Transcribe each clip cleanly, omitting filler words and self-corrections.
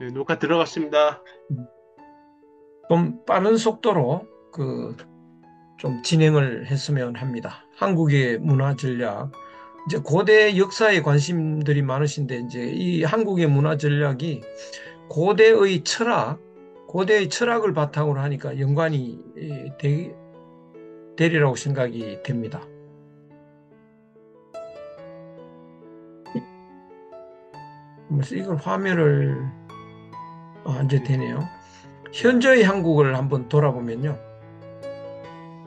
네, 녹화 들어갔습니다. 좀 빠른 속도로 좀 진행을 했으면 합니다. 한국의 문화 전략. 이제 고대 역사에 관심들이 많으신데 이제 이 한국의 문화 전략이 고대의 철학, 고대의 철학을 바탕으로 하니까 연관이 되리라고 생각이 됩니다. 그래서 이걸 화면을 이제 네, 되네요. 현재의 한국을 한번 돌아보면요.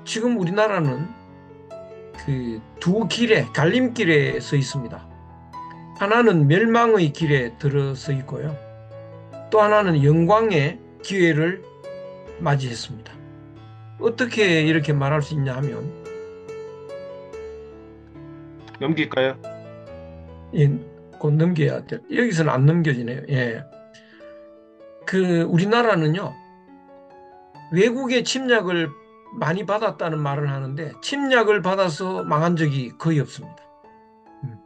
지금 우리나라는 그 두 길에 갈림길에 서 있습니다. 하나는 멸망의 길에 들어서 있고요. 또 하나는 영광의 기회를 맞이했습니다. 어떻게 이렇게 말할 수 있냐 하면, 넘길까요? 예, 곧 넘겨야 될, 여기서는 안 넘겨지네요. 예. 우리나라는요, 외국의 침략을 많이 받았다는 말을 하는데, 침략을 받아서 망한 적이 거의 없습니다. 음.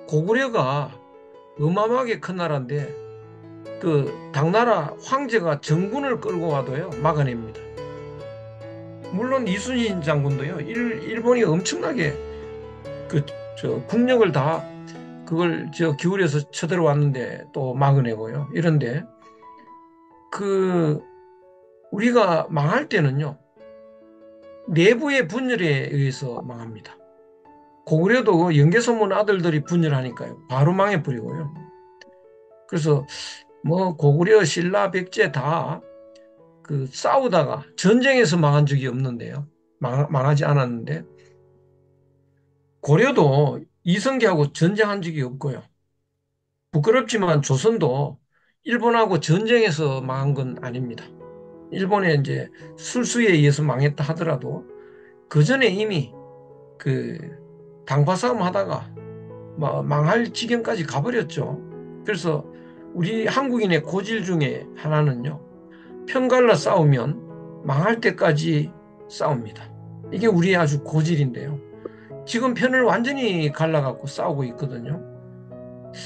고구려가 어마어마하게 큰 나라인데, 당나라 황제가 정군을 끌고 와도요, 막아냅니다. 물론 이순신 장군도요, 일본이 엄청나게 국력을 다 그걸 기울여서 쳐들어왔는데 또 막아내고요. 이런데 그 우리가 망할 때는요, 내부의 분열에 의해서 망합니다. 고구려도 그 영계소문 아들들이 분열하니까요, 바로 망해버리고요. 그래서 뭐 고구려, 신라, 백제 다 싸우다가 전쟁에서 망한 적이 없는데요. 망하지 않았는데 고려도 이성계하고 전쟁한 적이 없고요. 부끄럽지만 조선도 일본하고 전쟁에서 망한 건 아닙니다. 일본의 이제 술수에 의해서 망했다 하더라도 그 전에 이미 그 당파 싸움 하다가 뭐 망할 지경까지 가버렸죠. 그래서 우리 한국인의 고질 중에 하나는요, 편갈라 싸우면 망할 때까지 싸웁니다. 이게 우리의 아주 고질인데요. 지금 편을 완전히 갈라갖고 싸우고 있거든요.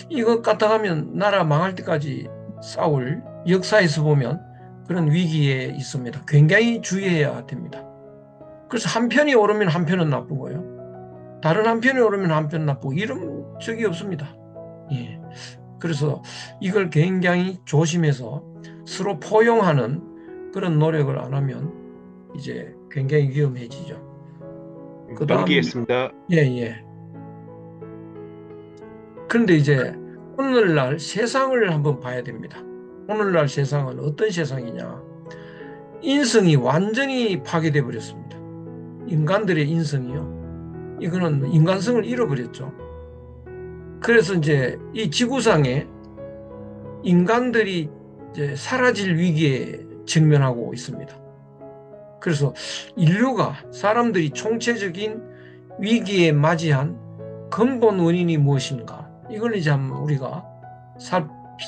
이것 갖다가면 나라 망할 때까지 싸울 역사에서 보면 그런 위기에 있습니다. 굉장히 주의해야 됩니다. 그래서 한편이 오르면 한편은 나쁘고요. 다른 한편이 오르면 한편 나쁘고 이런 적이 없습니다. 예. 그래서 이걸 굉장히 조심해서 서로 포용하는 그런 노력을 안 하면 이제 굉장히 위험해지죠. 그 다음, 넘기겠습니다. 예, 예. 그런데 이제 오늘날 세상을 한번 봐야 됩니다. 오늘날 세상은 어떤 세상이냐? 인성이 완전히 파괴돼 버렸습니다. 인간들의 인성이요. 이거는 인간성을 잃어버렸죠. 그래서 이제 이 지구상에 인간들이 이제 사라질 위기에 직면하고 있습니다. 그래서 인류가 사람들이 총체적인 위기에 맞이한 근본 원인이 무엇인가? 이걸 이제 한번 우리가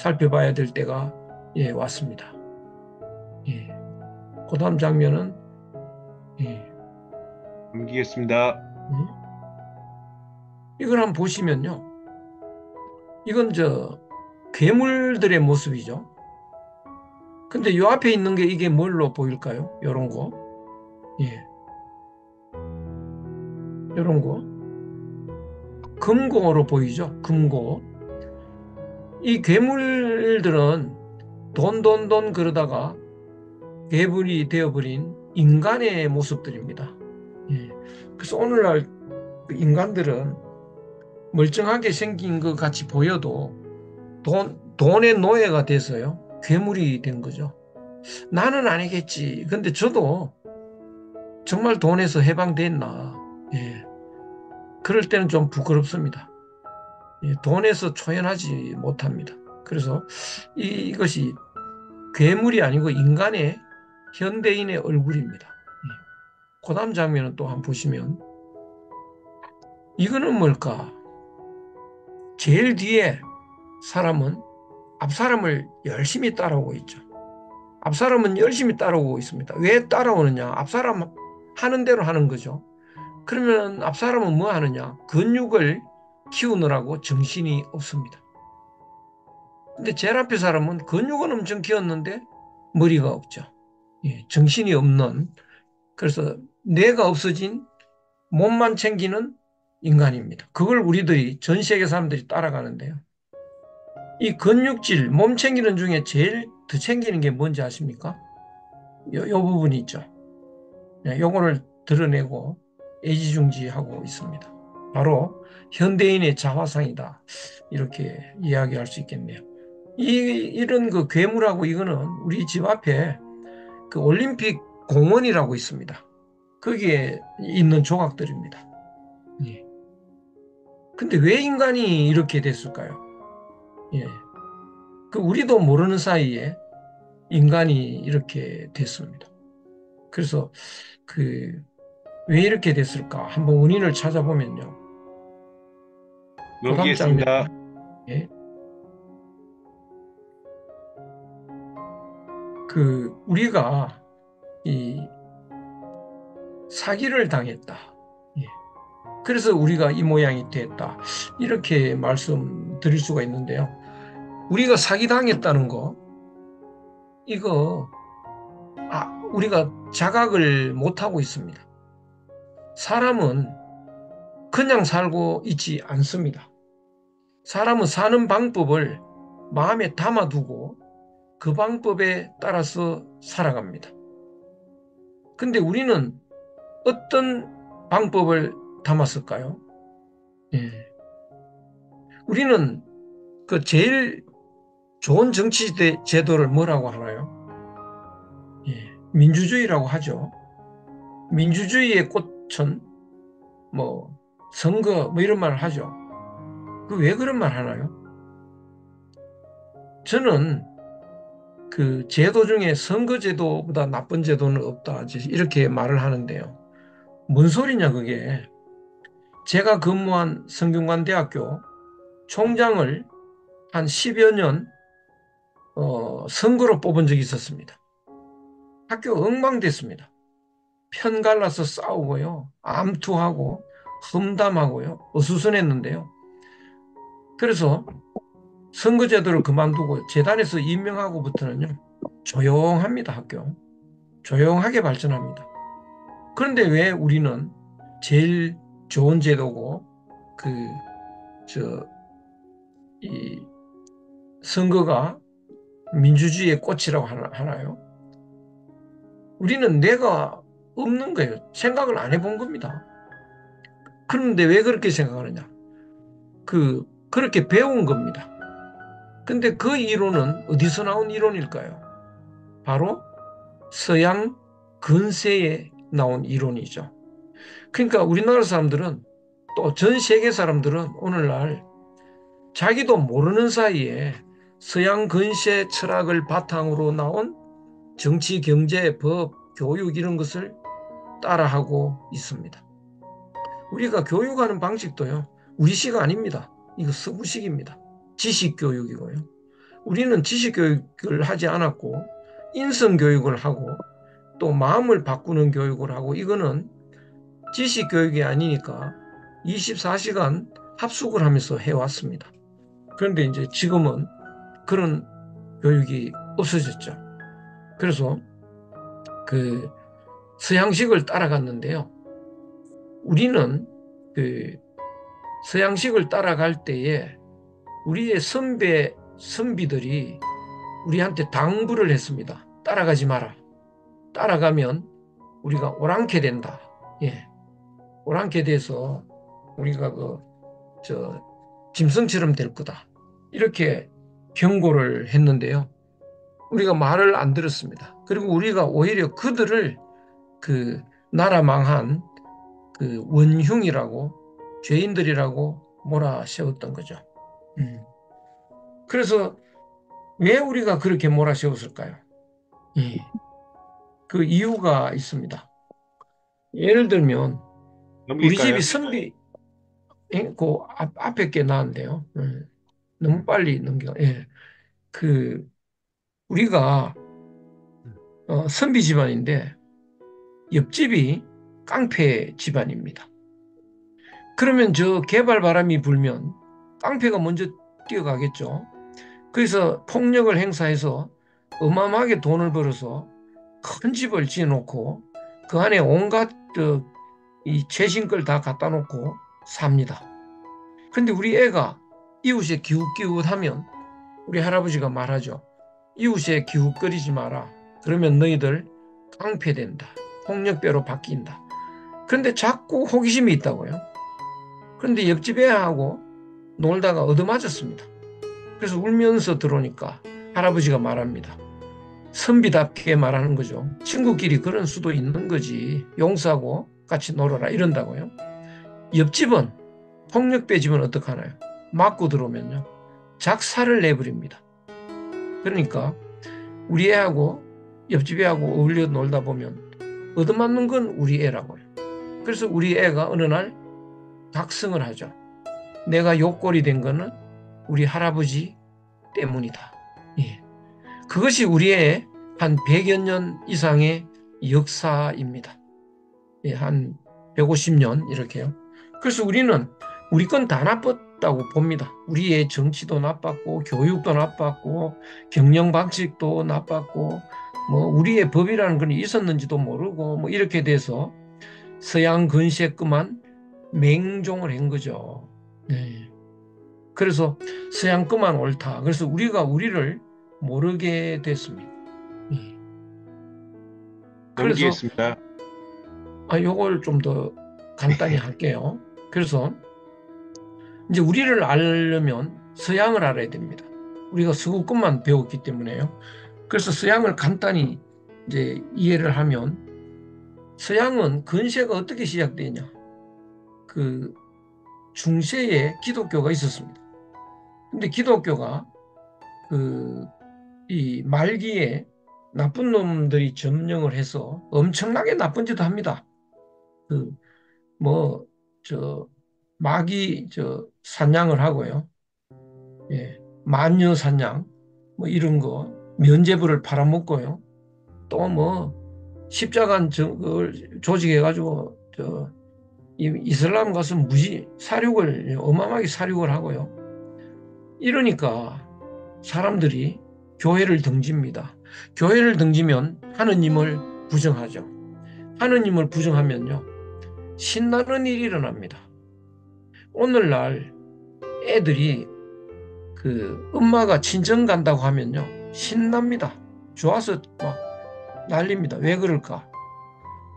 살펴봐야 될 때가 왔습니다. 예. 그 다음 장면은 예. 넘기겠습니다. 예. 이걸 한번 보시면요. 이건 괴물들의 모습이죠. 근데 요 앞에 있는 게 이게 뭘로 보일까요? 요런 거. 예. 요런 거. 금고로 보이죠? 금고. 이 괴물들은 돈 그러다가 괴물이 되어버린 인간의 모습들입니다. 예. 그래서 오늘날 그 인간들은 멀쩡하게 생긴 것 같이 보여도 돈의 노예가 돼서요. 괴물이 된 거죠. 나는 아니겠지. 근데 저도 정말 돈에서 해방됐나. 예. 그럴 때는 좀 부끄럽습니다. 예. 돈에서 초연하지 못합니다. 그래서 이것이 괴물이 아니고 인간의 현대인의 얼굴입니다. 예. 그 다음 장면은 또 한번 보시면 이거는 뭘까? 제일 뒤에 사람은 앞 사람을 열심히 따라오고 있죠. 앞 사람은 열심히 따라오고 있습니다. 왜 따라오느냐? 앞 사람 하는 대로 하는 거죠. 그러면 앞 사람은 뭐 하느냐? 근육을 키우느라고 정신이 없습니다. 근데 제일 앞에 사람은 근육은 엄청 키웠는데 머리가 없죠. 예, 정신이 없는, 그래서 뇌가 없어진 몸만 챙기는 인간입니다. 그걸 우리들이 전 세계 사람들이 따라가는데요. 이 근육질, 몸 챙기는 중에 제일 더 챙기는 게 뭔지 아십니까? 요 부분이 있죠. 요거를 드러내고 애지중지하고 있습니다. 바로 현대인의 자화상이다. 이렇게 이야기할 수 있겠네요. 이런 그 괴물하고 이거는 우리 집 앞에 그 올림픽 공원이라고 있습니다. 거기에 있는 조각들입니다. 예. 근데 왜 인간이 이렇게 됐을까요? 예. 그 우리도 모르는 사이에 인간이 이렇게 됐습니다. 그래서 그 왜 이렇게 됐을까? 한번 원인을 찾아보면요. 그 다음 장면. 넘기겠습니다. 예. 그 우리가 이 사기를 당했다. 예. 그래서 우리가 이 모양이 됐다. 이렇게 말씀드릴 수가 있는데요. 우리가 사기당했다는 거, 이거 우리가 자각을 못하고 있습니다. 사람은 그냥 살고 있지 않습니다. 사람은 사는 방법을 마음에 담아두고 그 방법에 따라서 살아갑니다. 근데 우리는 어떤 방법을 담았을까요? 예. 우리는 그 제일 좋은 정치 제도를 뭐라고 하나요? 예. 민주주의라고 하죠. 민주주의의 꽃은 뭐 선거 뭐 이런 말을 하죠. 그 왜 그런 말 하나요? 저는 그 제도 중에 선거제도보다 나쁜 제도는 없다. 이렇게 말을 하는데요. 뭔 소리냐, 그게. 제가 근무한 성균관대학교 총장을 한 10여 년 선거로 뽑은 적이 있었습니다. 학교 엉망됐습니다. 편 갈라서 싸우고요. 암투하고 험담하고요. 어수선했는데요. 그래서 선거제도를 그만두고 재단에서 임명하고부터는요. 조용합니다, 학교. 조용하게 발전합니다. 그런데 왜 우리는 제일 좋은 제도고 그 이 선거가 민주주의의 꽃이라고 하나요? 우리는 뇌가 없는 거예요. 생각을 안 해본 겁니다. 그런데 왜 그렇게 생각하느냐? 그렇게 배운 겁니다. 근데 그 이론은 어디서 나온 이론일까요? 바로 서양 근세에 나온 이론이죠. 그러니까 우리나라 사람들은 또 전 세계 사람들은 오늘날 자기도 모르는 사이에 서양 근세 철학을 바탕으로 나온 정치, 경제, 법, 교육 이런 것을 따라하고 있습니다. 우리가 교육하는 방식도요. 우리식 아닙니다. 이거 서구식입니다. 지식교육이고요. 우리는 지식교육을 하지 않았고 인성교육을 하고 또 마음을 바꾸는 교육을 하고 이거는 지식교육이 아니니까 24시간 합숙을 하면서 해왔습니다. 그런데 이제 지금은 그런 교육이 없어졌죠. 그래서 그 서양식을 따라갔는데요. 우리는 그 서양식을 따라갈 때에 우리의 선비들이 우리한테 당부를 했습니다. 따라가지 마라. 따라가면 우리가 오랑캐 된다. 예. 오랑캐 돼서 우리가 짐승처럼 될 거다. 이렇게 경고를 했는데요. 우리가 말을 안 들었습니다. 그리고 우리가 오히려 그들을 그 나라 망한 그 원흉이라고 죄인들이라고 몰아세웠던 거죠. 그래서 왜 우리가 그렇게 몰아세웠을까요? 예. 그 이유가 있습니다. 예를 들면 우리 넘길까요? 집이 선비 그 앞에 게 나은데요. 너무 빨리 넘겨. 예. 그 우리가 선비 집안인데 옆집이 깡패 집안입니다. 그러면 저 개발 바람이 불면 깡패가 먼저 뛰어가겠죠. 그래서 폭력을 행사해서 어마어마하게 돈을 벌어서 큰 집을 지어놓고 그 안에 온갖 이 최신 걸 다 갖다 놓고 삽니다. 근데 우리 애가 이웃에 기웃기웃하면 우리 할아버지가 말하죠. 이웃에 기웃거리지 마라. 그러면 너희들 깡패된다. 폭력배로 바뀐다. 그런데 자꾸 호기심이 있다고요. 그런데 옆집 애하고 놀다가 얻어맞았습니다. 그래서 울면서 들어오니까 할아버지가 말합니다. 선비답게 말하는 거죠. 친구끼리 그런 수도 있는 거지. 용서하고 같이 놀아라 이런다고요. 옆집은 폭력배 집은 어떻게 하나요? 맞고 들어오면요. 작사를 내버립니다. 그러니까 우리 애하고 옆집 애하고 어울려 놀다 보면 얻어맞는 건 우리 애라고요. 그래서 우리 애가 어느 날 각성을 하죠. 내가 욕골이 된 거는 우리 할아버지 때문이다. 예. 그것이 우리의 한 100여 년 이상의 역사입니다. 예, 한 150년 이렇게요. 그래서 우리는 우리 건 다 나빴다고 봅니다. 우리의 정치도 나빴고 교육도 나빴고 경영 방식도 나빴고 뭐 우리의 법이라는 건 있었는지도 모르고 뭐 이렇게 돼서 서양 근시에만 맹종을 한 거죠. 네. 그래서 서양 것만 옳다. 그래서 우리가 우리를 모르게 됐습니다. 네. 그래서 넘기겠습니다. 요걸 좀 더 간단히 할게요. 그래서 이제 우리를 알려면 서양을 알아야 됩니다. 우리가 서구 것만 배웠기 때문에요. 그래서 서양을 간단히 이제 이해를 하면 서양은 근시가 어떻게 시작되냐? 그 중세에 기독교가 있었습니다. 근데 기독교가 이 말기에 나쁜 놈들이 점령을 해서 엄청나게 나쁜 짓도 합니다. 마귀 사냥을 하고요. 예, 마녀 사냥 뭐 이런 거 면죄부를 팔아먹고요. 또 뭐 십자가 그걸 조직해가지고 이슬람 가서 사륙을 어마어마하게 사륙을 하고요. 이러니까 사람들이 교회를 등집니다. 교회를 등지면 하느님을 부정하죠. 하느님을 부정하면요. 신나는 일이 일어납니다. 오늘날 애들이 엄마가 친정 간다고 하면요. 신납니다. 좋아서 막 난립니다. 왜 그럴까?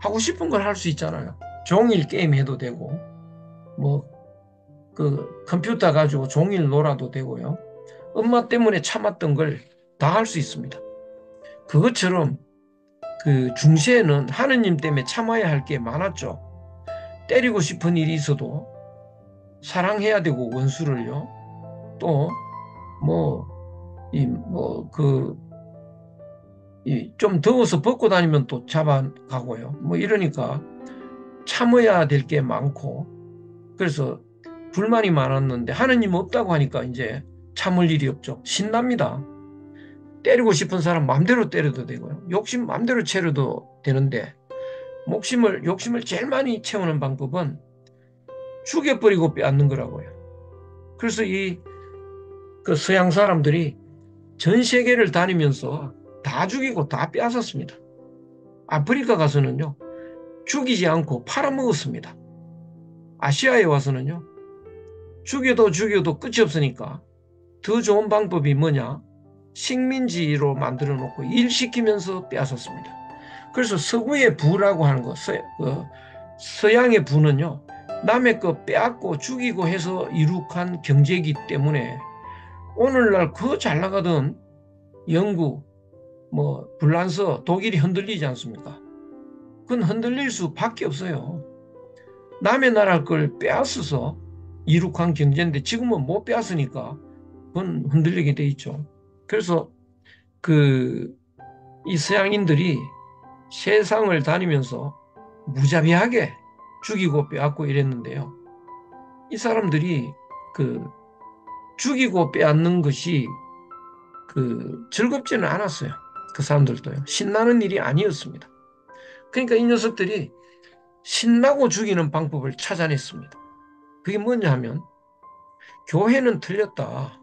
하고 싶은 걸 할 수 있잖아요. 종일 게임 해도 되고, 컴퓨터 가지고 종일 놀아도 되고요. 엄마 때문에 참았던 걸 다 할 수 있습니다. 그것처럼 중세에는 하느님 때문에 참아야 할 게 많았죠. 때리고 싶은 일이 있어도 사랑해야 되고 원수를요. 또 좀 더워서 벗고 다니면 또 잡아가고요. 이러니까 참아야 될 게 많고 그래서 불만이 많았는데 하느님 없다고 하니까 이제 참을 일이 없죠. 신납니다. 때리고 싶은 사람 마음대로 때려도 되고요. 욕심 마음대로 채려도 되는데 욕심을 제일 많이 채우는 방법은 죽여버리고 빼앗는 거라고요. 그래서 서양 사람들이 전 세계를 다니면서 다 죽이고 다 빼앗았습니다. 아프리카 가서는요. 죽이지 않고 팔아먹었습니다. 아시아에 와서는요. 죽여도 끝이 없으니까 더 좋은 방법이 뭐냐? 식민지로 만들어 놓고 일시키면서 빼앗았습니다. 그래서 서구의 부라고 하는 거, 서양의 부는요. 남의 거 빼앗고 죽이고 해서 이룩한 경제이기 때문에 오늘날 그 잘 나가던 영국, 불란서, 독일이 흔들리지 않습니까? 그건 흔들릴 수밖에 없어요. 남의 나라 걸 빼앗아서 이룩한 경제인데 지금은 못 빼앗으니까 그건 흔들리게 돼 있죠. 그래서 이 서양인들이 세상을 다니면서 무자비하게 죽이고 빼앗고 이랬는데요. 이 사람들이 죽이고 빼앗는 것이 즐겁지는 않았어요. 그 사람들도요. 신나는 일이 아니었습니다. 그러니까 이 녀석들이 신나고 죽이는 방법을 찾아냈습니다. 그게 뭐냐 하면 교회는 틀렸다.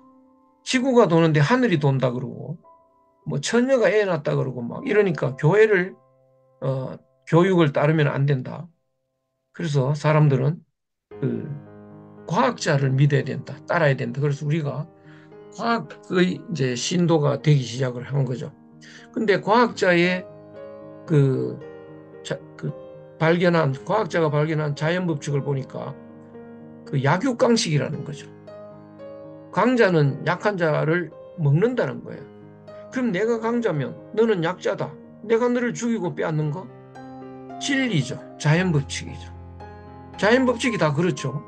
지구가 도는데 하늘이 돈다 그러고 뭐 처녀가 애 낳았다 그러고 막 이러니까 교회를 어, 교육을 따르면 안 된다. 그래서 사람들은 과학자를 믿어야 된다, 따라야 된다. 그래서 우리가 과학의 이제 신도가 되기 시작을 한 거죠. 근데 과학자의 그, 그 과학자가 발견한 자연 법칙을 보니까 그 약육강식이라는 거죠. 강자는 약한 자를 먹는다는 거예요. 그럼 내가 강자면 너는 약자다. 내가 너를 죽이고 빼앗는 거? 진리죠. 자연 법칙이죠. 자연 법칙이 다 그렇죠.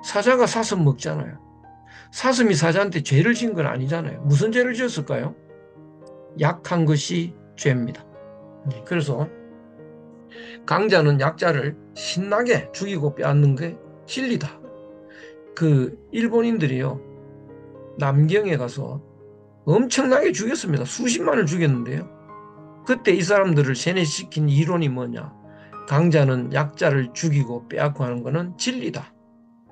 사자가 사슴 먹잖아요. 사슴이 사자한테 죄를 지은 건 아니잖아요. 무슨 죄를 지었을까요? 약한 것이 죄입니다. 그래서 강자는 약자를 신나게 죽이고 빼앗는 게 진리다. 그 일본인들이요, 남경에 가서 엄청나게 죽였습니다. 수십만을 죽였는데요. 그때 이 사람들을 세뇌시킨 이론이 뭐냐? 강자는 약자를 죽이고 빼앗고 하는 것은 진리다.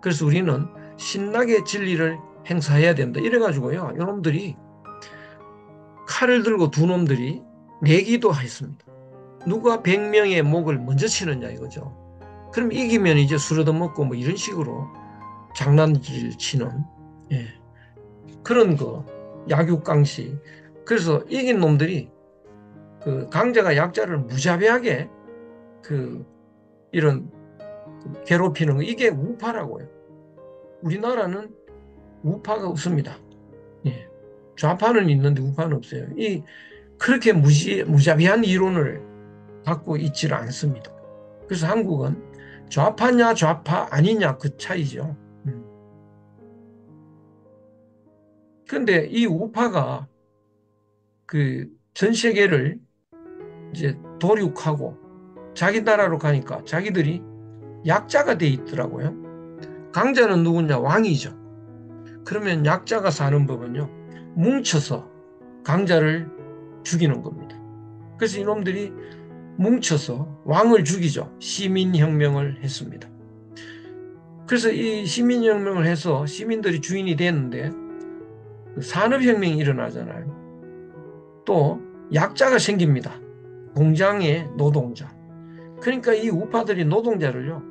그래서 우리는 신나게 진리를 행사해야 된다. 이래가지고요, 이놈들이 칼을 들고 두 놈들이 내기도 했습니다. 누가 100명의 목을 먼저 치느냐 이거죠. 그럼 이기면 이제 술 얻어먹고 뭐 이런 식으로 장난질 치는, 예, 그런 거 약육강식. 그래서 이긴 놈들이 그 강자가 약자를 무자비하게 이런 괴롭히는 거, 이게 우파라고요. 우리나라는 우파가 없습니다. 예. 좌파는 있는데 우파는 없어요. 그렇게 무자비한 이론을 갖고 있지를 않습니다. 그래서 한국은 좌파냐 좌파 아니냐 그 차이죠. 그런데 이 우파가 전 세계를 이제 도륙하고 자기 나라로 가니까 자기들이 약자가 돼 있더라고요. 강자는 누구냐? 왕이죠. 그러면 약자가 사는 법은요, 뭉쳐서 강자를 죽이는 겁니다. 그래서 이놈들이 뭉쳐서 왕을 죽이죠. 시민혁명을 했습니다. 그래서 이 시민혁명을 해서 시민들이 주인이 됐는데 산업혁명이 일어나잖아요. 또 약자가 생깁니다. 공장의 노동자. 그러니까 이 우파들이 노동자를요,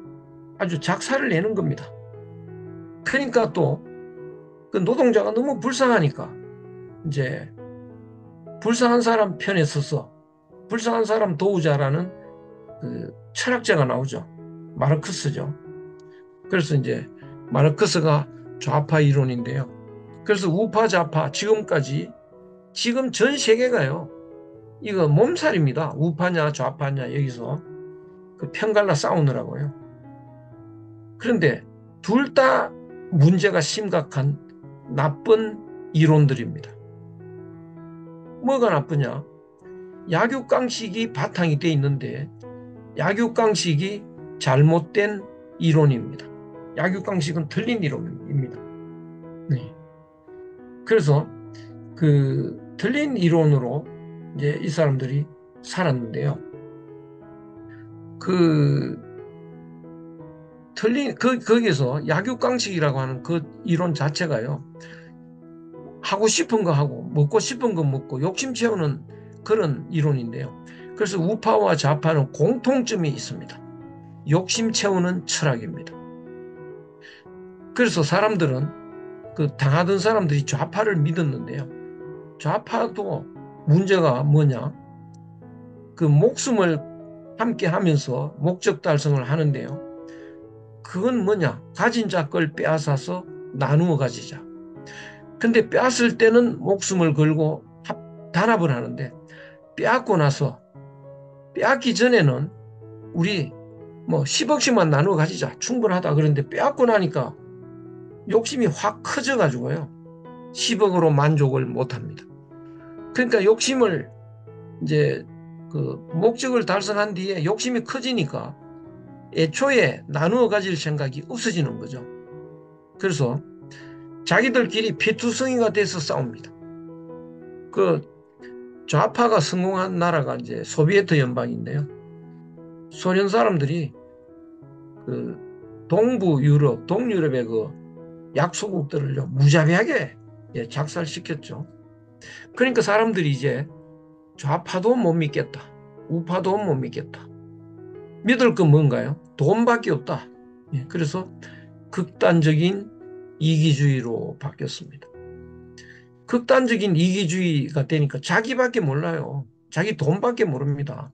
아주 작사를 내는 겁니다. 그러니까 또 그 노동자가 너무 불쌍하니까 이제 불쌍한 사람 편에 서서 불쌍한 사람 도우자라는 그 철학자가 나오죠. 마르크스죠. 그래서 이제 마르크스가 좌파 이론인데요. 그래서 우파 좌파 지금 전 세계가요, 이거 몸살입니다. 우파냐 좌파냐 여기서 편갈라 싸우느라고요. 그런데 둘 다 문제가 심각한 나쁜 이론들입니다. 뭐가 나쁘냐? 약육강식이 바탕이 돼 있는데 약육강식이 잘못된 이론입니다. 약육강식은 틀린 이론입니다. 네. 그래서 틀린 이론으로 이제 이 사람들이 살았는데요. 거기서 약육강식이라고 하는 그 이론 자체가요, 하고 싶은 거 하고 먹고 싶은 거 먹고 욕심 채우는 그런 이론인데요. 그래서 우파와 좌파는 공통점이 있습니다. 욕심 채우는 철학입니다. 그래서 사람들은 당하던 사람들이 좌파를 믿었는데요. 좌파도 문제가 뭐냐? 목숨을 함께 하면서 목적 달성을 하는데요. 그건 뭐냐? 가진 자 걸 빼앗아서 나누어 가지자. 근데 빼앗을 때는 목숨을 걸고 단합을 하는데 빼앗기 전에는 우리 뭐 10억씩만 나누어 가지자. 충분하다. 그런데 빼앗고 나니까 욕심이 확 커져 가지고요, 10억으로 만족을 못 합니다. 그러니까 욕심을 이제 목적을 달성한 뒤에 욕심이 커지니까 애초에 나누어 가질 생각이 없어지는 거죠. 그래서 자기들끼리 피투성이가 돼서 싸웁니다. 좌파가 성공한 나라가 이제 소비에트 연방인데요. 소련 사람들이 동유럽의 약소국들을요, 무자비하게 예, 작살시켰죠. 그러니까 사람들이 이제 좌파도 못 믿겠다. 우파도 못 믿겠다. 믿을 건 뭔가요? 돈밖에 없다. 예, 그래서 극단적인 이기주의로 바뀌었습니다. 극단적인 이기주의가 되니까 자기밖에 몰라요. 자기 돈밖에 모릅니다.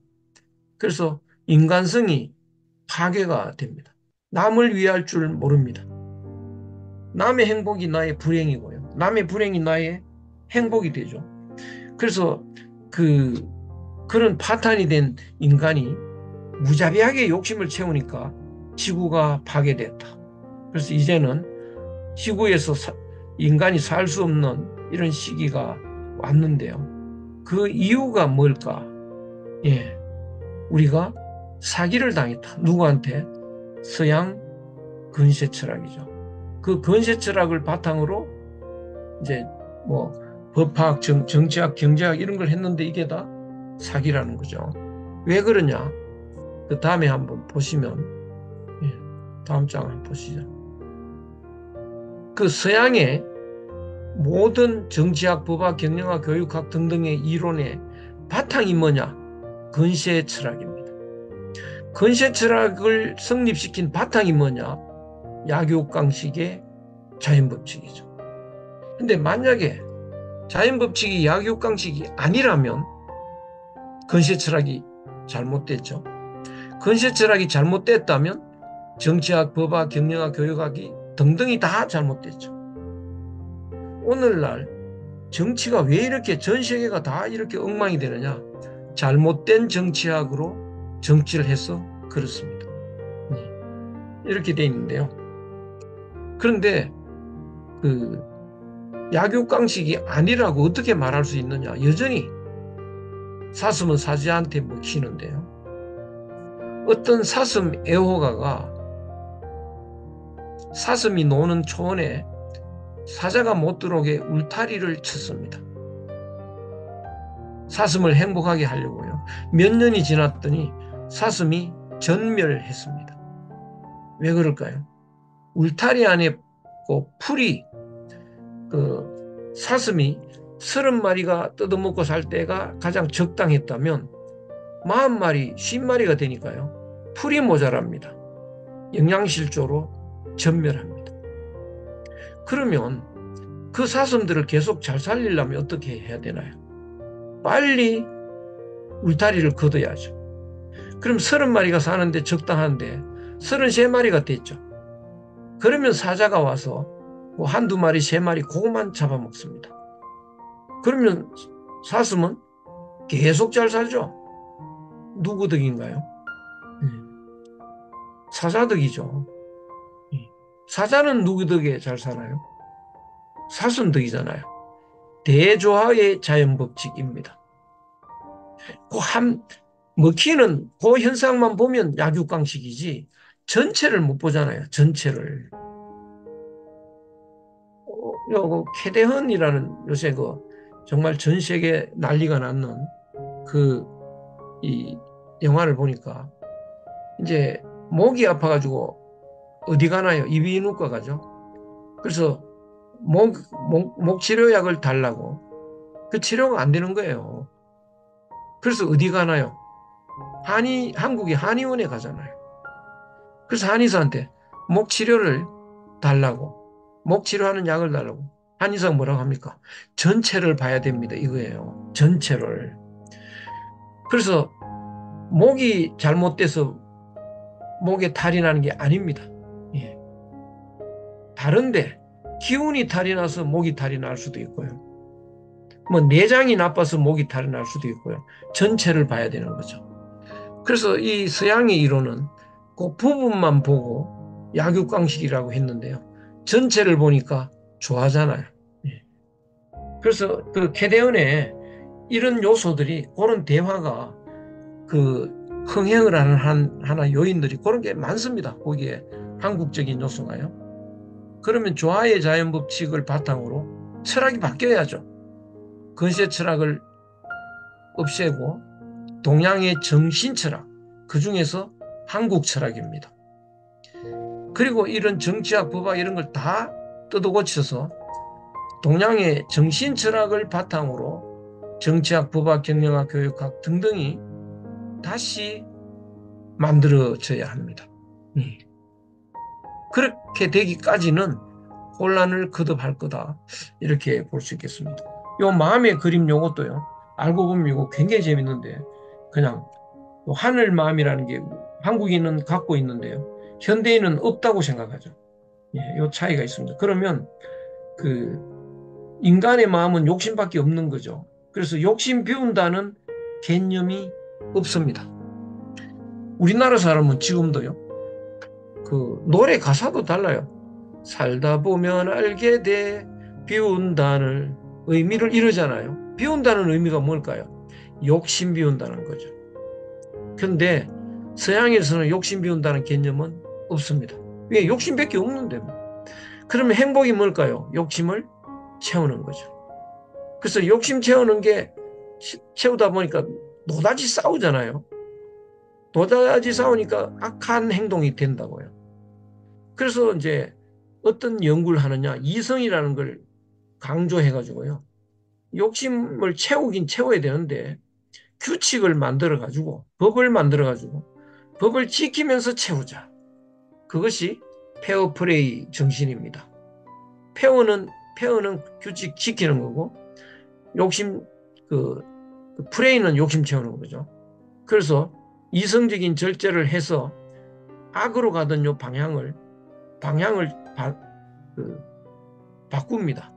그래서 인간성이 파괴가 됩니다. 남을 위할 줄 모릅니다. 남의 행복이 나의 불행이고요. 남의 불행이 나의 행복이 되죠. 그래서 그런 파탄이 된 인간이 무자비하게 욕심을 채우니까 지구가 파괴됐다. 그래서 이제는 지구에서 인간이 살 수 없는 이런 시기가 왔는데요. 그 이유가 뭘까? 예, 우리가 사기를 당했다. 누구한테? 서양 근세 철학이죠. 그 근세 철학을 바탕으로 이제 뭐 법학, 정치학, 경제학 이런 걸 했는데 이게 다 사기라는 거죠. 왜 그러냐? 그 다음에 한번 보시면, 예, 다음 장 한번 보시죠. 그 서양의 모든 정치학, 법학, 경영학, 교육학 등등의 이론의 바탕이 뭐냐? 근세 철학입니다. 근세 철학을 성립시킨 바탕이 뭐냐? 약육강식의 자연법칙이죠. 근데 만약에 자연법칙이 약육강식이 아니라면 근세 철학이 잘못됐죠. 근세 철학이 잘못됐다면 정치학, 법학, 경영학, 교육학이 등등이 다 잘못됐죠. 오늘날 정치가 왜 이렇게 전 세계가 다 이렇게 엉망이 되느냐? 잘못된 정치학으로 정치를 해서 그렇습니다. 이렇게 돼 있는데요. 그런데 그 약육강식이 아니라고 어떻게 말할 수 있느냐? 여전히 사슴은 사자한테 먹히는데요. 어떤 사슴 애호가가 사슴이 노는 초원에 사자가 못 들어오게 울타리를 쳤습니다. 사슴을 행복하게 하려고요. 몇 년이 지났더니 사슴이 전멸했습니다. 왜 그럴까요? 울타리 안에 풀이 사슴이 30마리가 뜯어먹고 살 때가 가장 적당했다면 40마리, 50마리가 되니까요. 풀이 모자랍니다. 영양실조로 전멸합니다. 그러면 그 사슴들을 계속 잘 살리려면 어떻게 해야 되나요? 빨리 울타리를 걷어야죠. 그럼 30마리가 사는데 적당한데 33마리가 됐죠. 그러면 사자가 와서 뭐 한두 마리, 세 마리 그것만 잡아먹습니다. 그러면 사슴은 계속 잘 살죠. 누구 덕인가요? 사자 덕이죠. 사자는 누구 덕에 잘 살아요? 사슴 덕이잖아요. 대조화의 자연법칙입니다. 먹히는 그 현상만 보면 약육강식이지 전체를 못 보잖아요. 전체를. 캐대헌이라는 요새 정말 전 세계 난리가 났는 이 영화를 보니까 이제 목이 아파가지고 어디 가나요? 이비인후과 가죠. 그래서 목 치료약을 달라고. 그 치료가 안 되는 거예요. 그래서 어디 가나요? 한국의 한의원에 가잖아요. 그래서 한의사한테 목 치료를 달라고. 목 치료하는 약을 달라고. 한의사가 뭐라고 합니까? 전체를 봐야 됩니다. 이거예요. 전체를. 그래서 목이 잘못돼서 목에 탈이 나는 게 아닙니다. 예. 다른데 기운이 탈이 나서 목이 탈이 날 수도 있고요. 뭐 내장이 나빠서 목이 탈이 날 수도 있고요. 전체를 봐야 되는 거죠. 그래서 이 서양의 이론은 그 부분만 보고 약육강식이라고 했는데요. 전체를 보니까 좋아하잖아요. 예. 그래서 그 캐대언에 이런 요소들이 그런 대화가 흥행을 하는 하나 요인들이 그런 게 많습니다. 거기에 한국적인 요소가요. 그러면 조화의 자연법칙을 바탕으로 철학이 바뀌어야죠. 근세 철학을 없애고 동양의 정신철학, 그중에서 한국 철학입니다. 그리고 이런 정치학, 법학 이런 걸 다 뜯어고쳐서 동양의 정신 철학을 바탕으로 정치학, 법학, 경영학, 교육학 등등이 다시 만들어져야 합니다. 그렇게 되기까지는 혼란을 거듭할 거다. 이렇게 볼 수 있겠습니다. 요 마음의 그림 요것도요. 알고 보면 이거 굉장히 재밌는데 그냥 하늘 마음이라는 게 한국인은 갖고 있는데요. 현대인은 없다고 생각하죠. 예, 요 차이가 있습니다. 그러면 그 인간의 마음은 욕심밖에 없는 거죠. 그래서 욕심 비운다는 개념이 없습니다. 우리나라 사람은 지금도요. 그 노래 가사도 달라요. 살다 보면 알게 돼 비운다는 의미를 이러잖아요. 비운다는 의미가 뭘까요? 욕심 비운다는 거죠. 근데 서양에서는 욕심 비운다는 개념은 없습니다. 왜? 욕심밖에 없는데 뭐. 그러면 행복이 뭘까요? 욕심을 채우는 거죠. 그래서 욕심 채우는 게 채우다 보니까 노다지 싸우잖아요. 노다지 싸우니까 악한 행동이 된다고요. 그래서 이제 어떤 연구를 하느냐, 이성이라는 걸 강조해가지고요. 욕심을 채우긴 채워야 되는데 규칙을 만들어가지고 법을 만들어가지고 법을 지키면서 채우자. 그것이 페어플레이 정신입니다. 페어는 규칙 지키는 거고 욕심 플레이는 욕심 채우는 거죠. 그래서 이성적인 절제를 해서 악으로 가던 요 방향을 바꿉니다.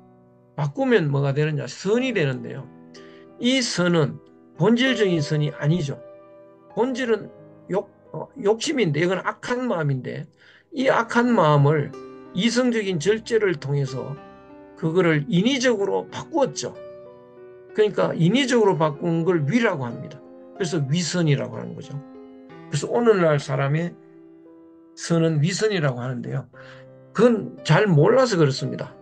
바꾸면 뭐가 되느냐? 선이 되는데요. 이 선은 본질적인 선이 아니죠. 본질은 욕심인데 이건 악한 마음인데 이 악한 마음을 이성적인 절제를 통해서 그거를 인위적으로 바꾸었죠. 그러니까 인위적으로 바꾼 걸 위라고 합니다. 그래서 위선이라고 하는 거죠. 그래서 오늘날 사람의 선은 위선이라고 하는데요. 그건 잘 몰라서 그렇습니다.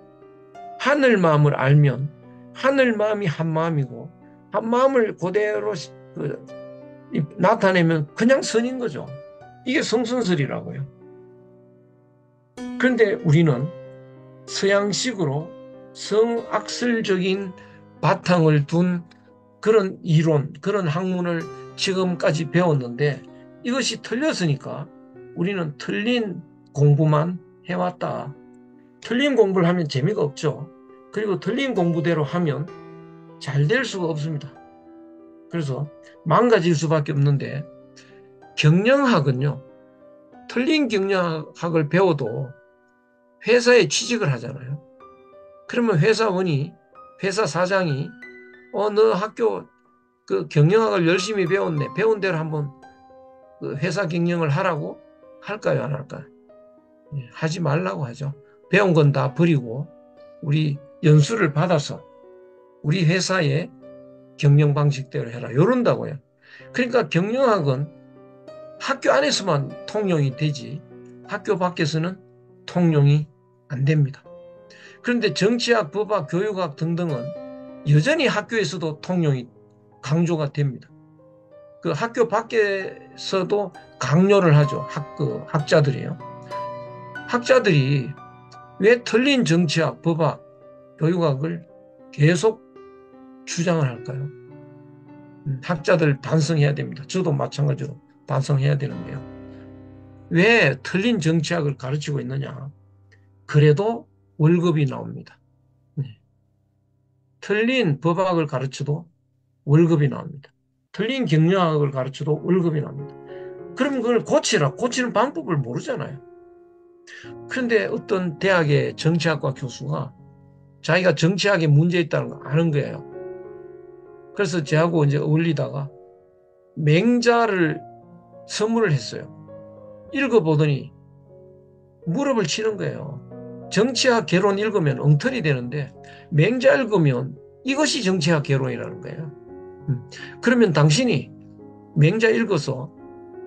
하늘 마음을 알면 하늘 마음이 한 마음이고 한 마음을 그대로 나타내면 그냥 선인 거죠. 이게 성선설이라고요. 그런데 우리는 서양식으로 성악설적인 바탕을 둔 그런 이론, 그런 학문을 지금까지 배웠는데 이것이 틀렸으니까 우리는 틀린 공부만 해왔다. 틀린 공부를 하면 재미가 없죠. 그리고 틀린 공부대로 하면 잘 될 수가 없습니다. 그래서 망가질 수밖에 없는데 경영학은요. 틀린 경영학을 배워도 회사에 취직을 하잖아요. 그러면 회사 사장이 너 학교 그 경영학을 열심히 배웠네. 배운 대로 한번 그 회사 경영을 하라고 할까요? 안 할까요? 하지 말라고 하죠. 배운 건 다 버리고 우리 연수를 받아서 우리 회사의 경영 방식대로 해라. 이런다고요. 그러니까 경영학은 학교 안에서만 통용이 되지 학교 밖에서는 통용이 안 됩니다. 그런데 정치학, 법학, 교육학 등등은 여전히 학교에서도 통용이 강조가 됩니다. 그 학교 밖에서도 강요를 하죠. 학자들이요. 학자들이 왜 틀린 정치학, 법학, 교육학을 계속 주장을 할까요? 학자들 반성해야 됩니다. 저도 마찬가지로 반성해야 되는데요. 왜 틀린 정치학을 가르치고 있느냐? 그래도 월급이 나옵니다. 틀린 법학을 가르쳐도 월급이 나옵니다. 틀린 경영학을 가르쳐도 월급이 납니다. 그럼 그걸 고치라. 고치는 방법을 모르잖아요. 그런데 어떤 대학의 정치학과 교수가 자기가 정치학에 문제 있다는 거 아는 거예요. 그래서 저하고 이제 어울리다가 맹자를 선물을 했어요. 읽어보더니 무릎을 치는 거예요. 정치학 개론 읽으면 엉터리 되는데 맹자 읽으면 이것이 정치학 개론이라는 거예요. 그러면 당신이 맹자 읽어서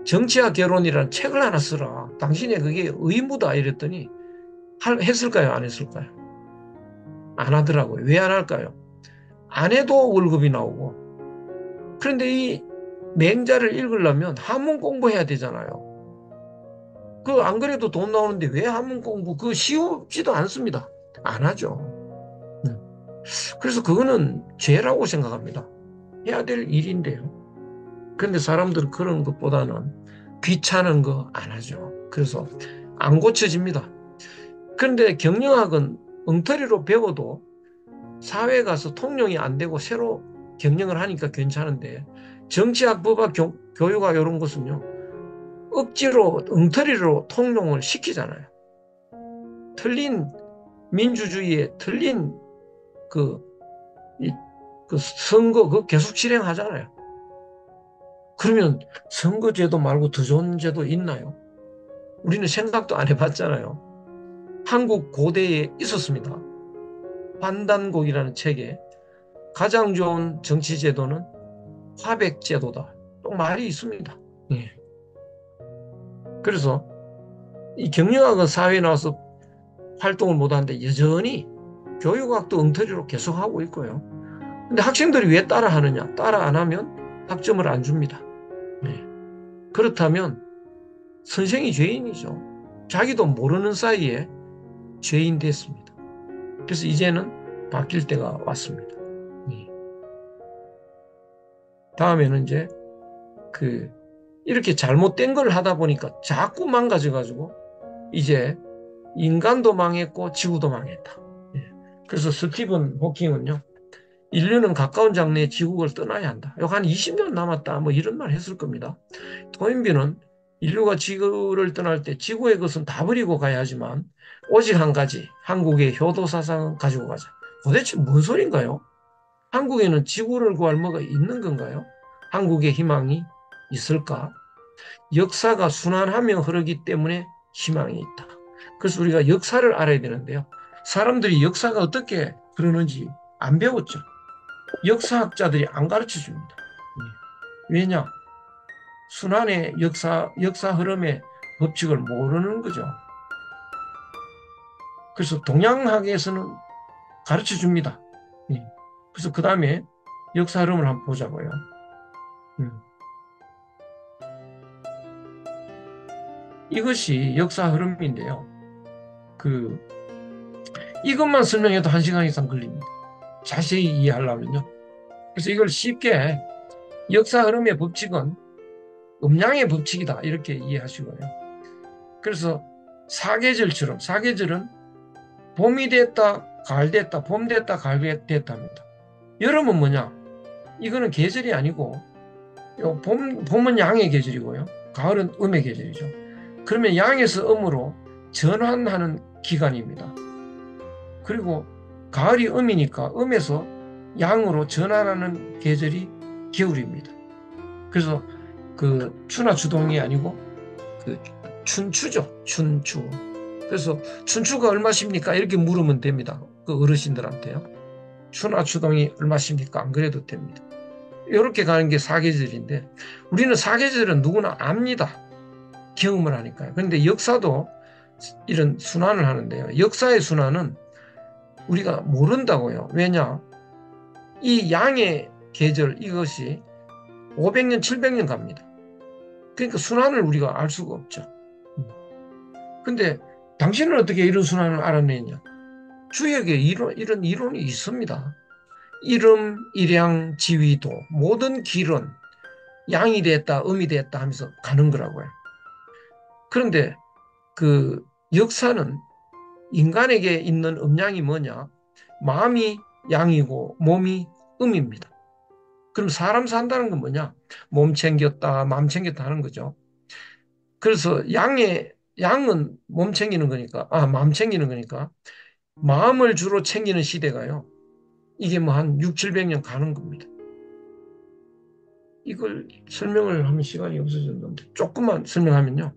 정치학 개론이라는 책을 하나 쓰라. 당신의 그게 의무다 이랬더니 했을까요? 안 했을까요? 안 하더라고요. 왜 안 할까요? 안 해도 월급이 나오고. 그런데 이 맹자를 읽으려면 한문 공부해야 되잖아요. 그 안 그래도 돈 나오는데 왜 한문 공부? 그거 쉬우지도 않습니다. 안 하죠. 그래서 그거는 죄라고 생각합니다. 해야 될 일인데요. 그런데 사람들은 그런 것보다는 귀찮은 거 안 하죠. 그래서 안 고쳐집니다. 그런데 경영학은 엉터리로 배워도 사회에 가서 통용이 안 되고 새로 경영을 하니까 괜찮은데 정치학, 법학, 교육학 이런 것은요. 억지로 엉터리로 통용을 시키잖아요. 틀린 민주주의에 틀린 그, 그 선거 그 계속 실행하잖아요. 그러면 선거제도 말고 더 좋은 제도 있나요? 우리는 생각도 안 해봤잖아요. 한국 고대에 있었습니다. 환단곡이라는 책에 가장 좋은 정치제도는 화백제도다. 또 말이 있습니다. 예. 그래서 이 경영학은 사회에 나와서 활동을 못하는데 여전히 교육학도 엉터리로 계속하고 있고요. 근데 학생들이 왜 따라하느냐? 따라 안 하면 학점을 안 줍니다. 예. 그렇다면 선생이 죄인이죠. 자기도 모르는 사이에 죄인 됐습니다. 그래서 이제는 바뀔 때가 왔습니다. 예. 다음에는 이제 이렇게 잘못된 걸 하다 보니까 자꾸 망가져가지고 이제 인간도 망했고 지구도 망했다. 예. 그래서 스티븐 호킹은요, 인류는 가까운 장래에 지구를 떠나야 한다. 한 20년 남았다. 뭐 이런 말 했을 겁니다. 토인비는 인류가 지구를 떠날 때 지구의 것은 다 버리고 가야 하지만 오직 한 가지, 한국의 효도 사상은 가지고 가자. 도대체 뭔 소린가요? 한국에는 지구를 구할 뭐가 있는 건가요? 한국의 희망이 있을까? 역사가 순환하며 흐르기 때문에 희망이 있다. 그래서 우리가 역사를 알아야 되는데요. 사람들이 역사가 어떻게 흐르는지 안 배웠죠. 역사학자들이 안 가르쳐 줍니다. 왜냐? 순환의 역사 흐름의 법칙을 모르는 거죠. 그래서 동양학에서는 가르쳐 줍니다. 그래서 그 다음에 역사 흐름을 한번 보자고요. 이것이 역사 흐름인데요. 이것만 설명해도 1시간 이상 걸립니다. 자세히 이해하려면요. 그래서 이걸 쉽게 역사 흐름의 법칙은 음양의 법칙이다. 이렇게 이해하시고요. 그래서 사계절처럼, 사계절은 봄이 됐다, 가을 됐다, 봄 됐다, 가을 됐다 합니다. 여름은 뭐냐? 이거는 계절이 아니고, 봄은 양의 계절이고요. 가을은 음의 계절이죠. 그러면 양에서 음으로 전환하는 기간입니다. 그리고 가을이 음이니까 음에서 양으로 전환하는 계절이 겨울입니다. 그래서 추나 추동이 아니고 춘추죠. 춘추. 그래서 춘추가 얼마십니까? 이렇게 물으면 됩니다. 그 어르신들한테요. 추나 추동이 얼마십니까? 안 그래도 됩니다. 이렇게 가는 게 사계절인데 우리는 사계절은 누구나 압니다. 경험을 하니까요. 그런데 역사도 이런 순환을 하는데요. 역사의 순환은 우리가 모른다고요. 왜냐? 이 양의 계절 이것이 500년, 700년 갑니다. 그러니까 순환을 우리가 알 수가 없죠. 근데 당신은 어떻게 이런 순환을 알아내냐? 주역에 이런 이론이 있습니다. 이름, 일양, 지위도 모든 길은 양이 됐다, 음이 됐다 하면서 가는 거라고요. 그런데 역사는 인간에게 있는 음양이 뭐냐? 마음이 양이고 몸이 음입니다. 그럼 사람 산다는 건 뭐냐? 몸 챙겼다, 마음 챙겼다 하는 거죠. 그래서 양은 몸 챙기는 거니까, 마음 챙기는 거니까 마음을 주로 챙기는 시대가요. 이게 뭐 한 6, 700년 가는 겁니다. 이걸 설명을 하면 시간이 없어졌는데 조금만 설명하면요.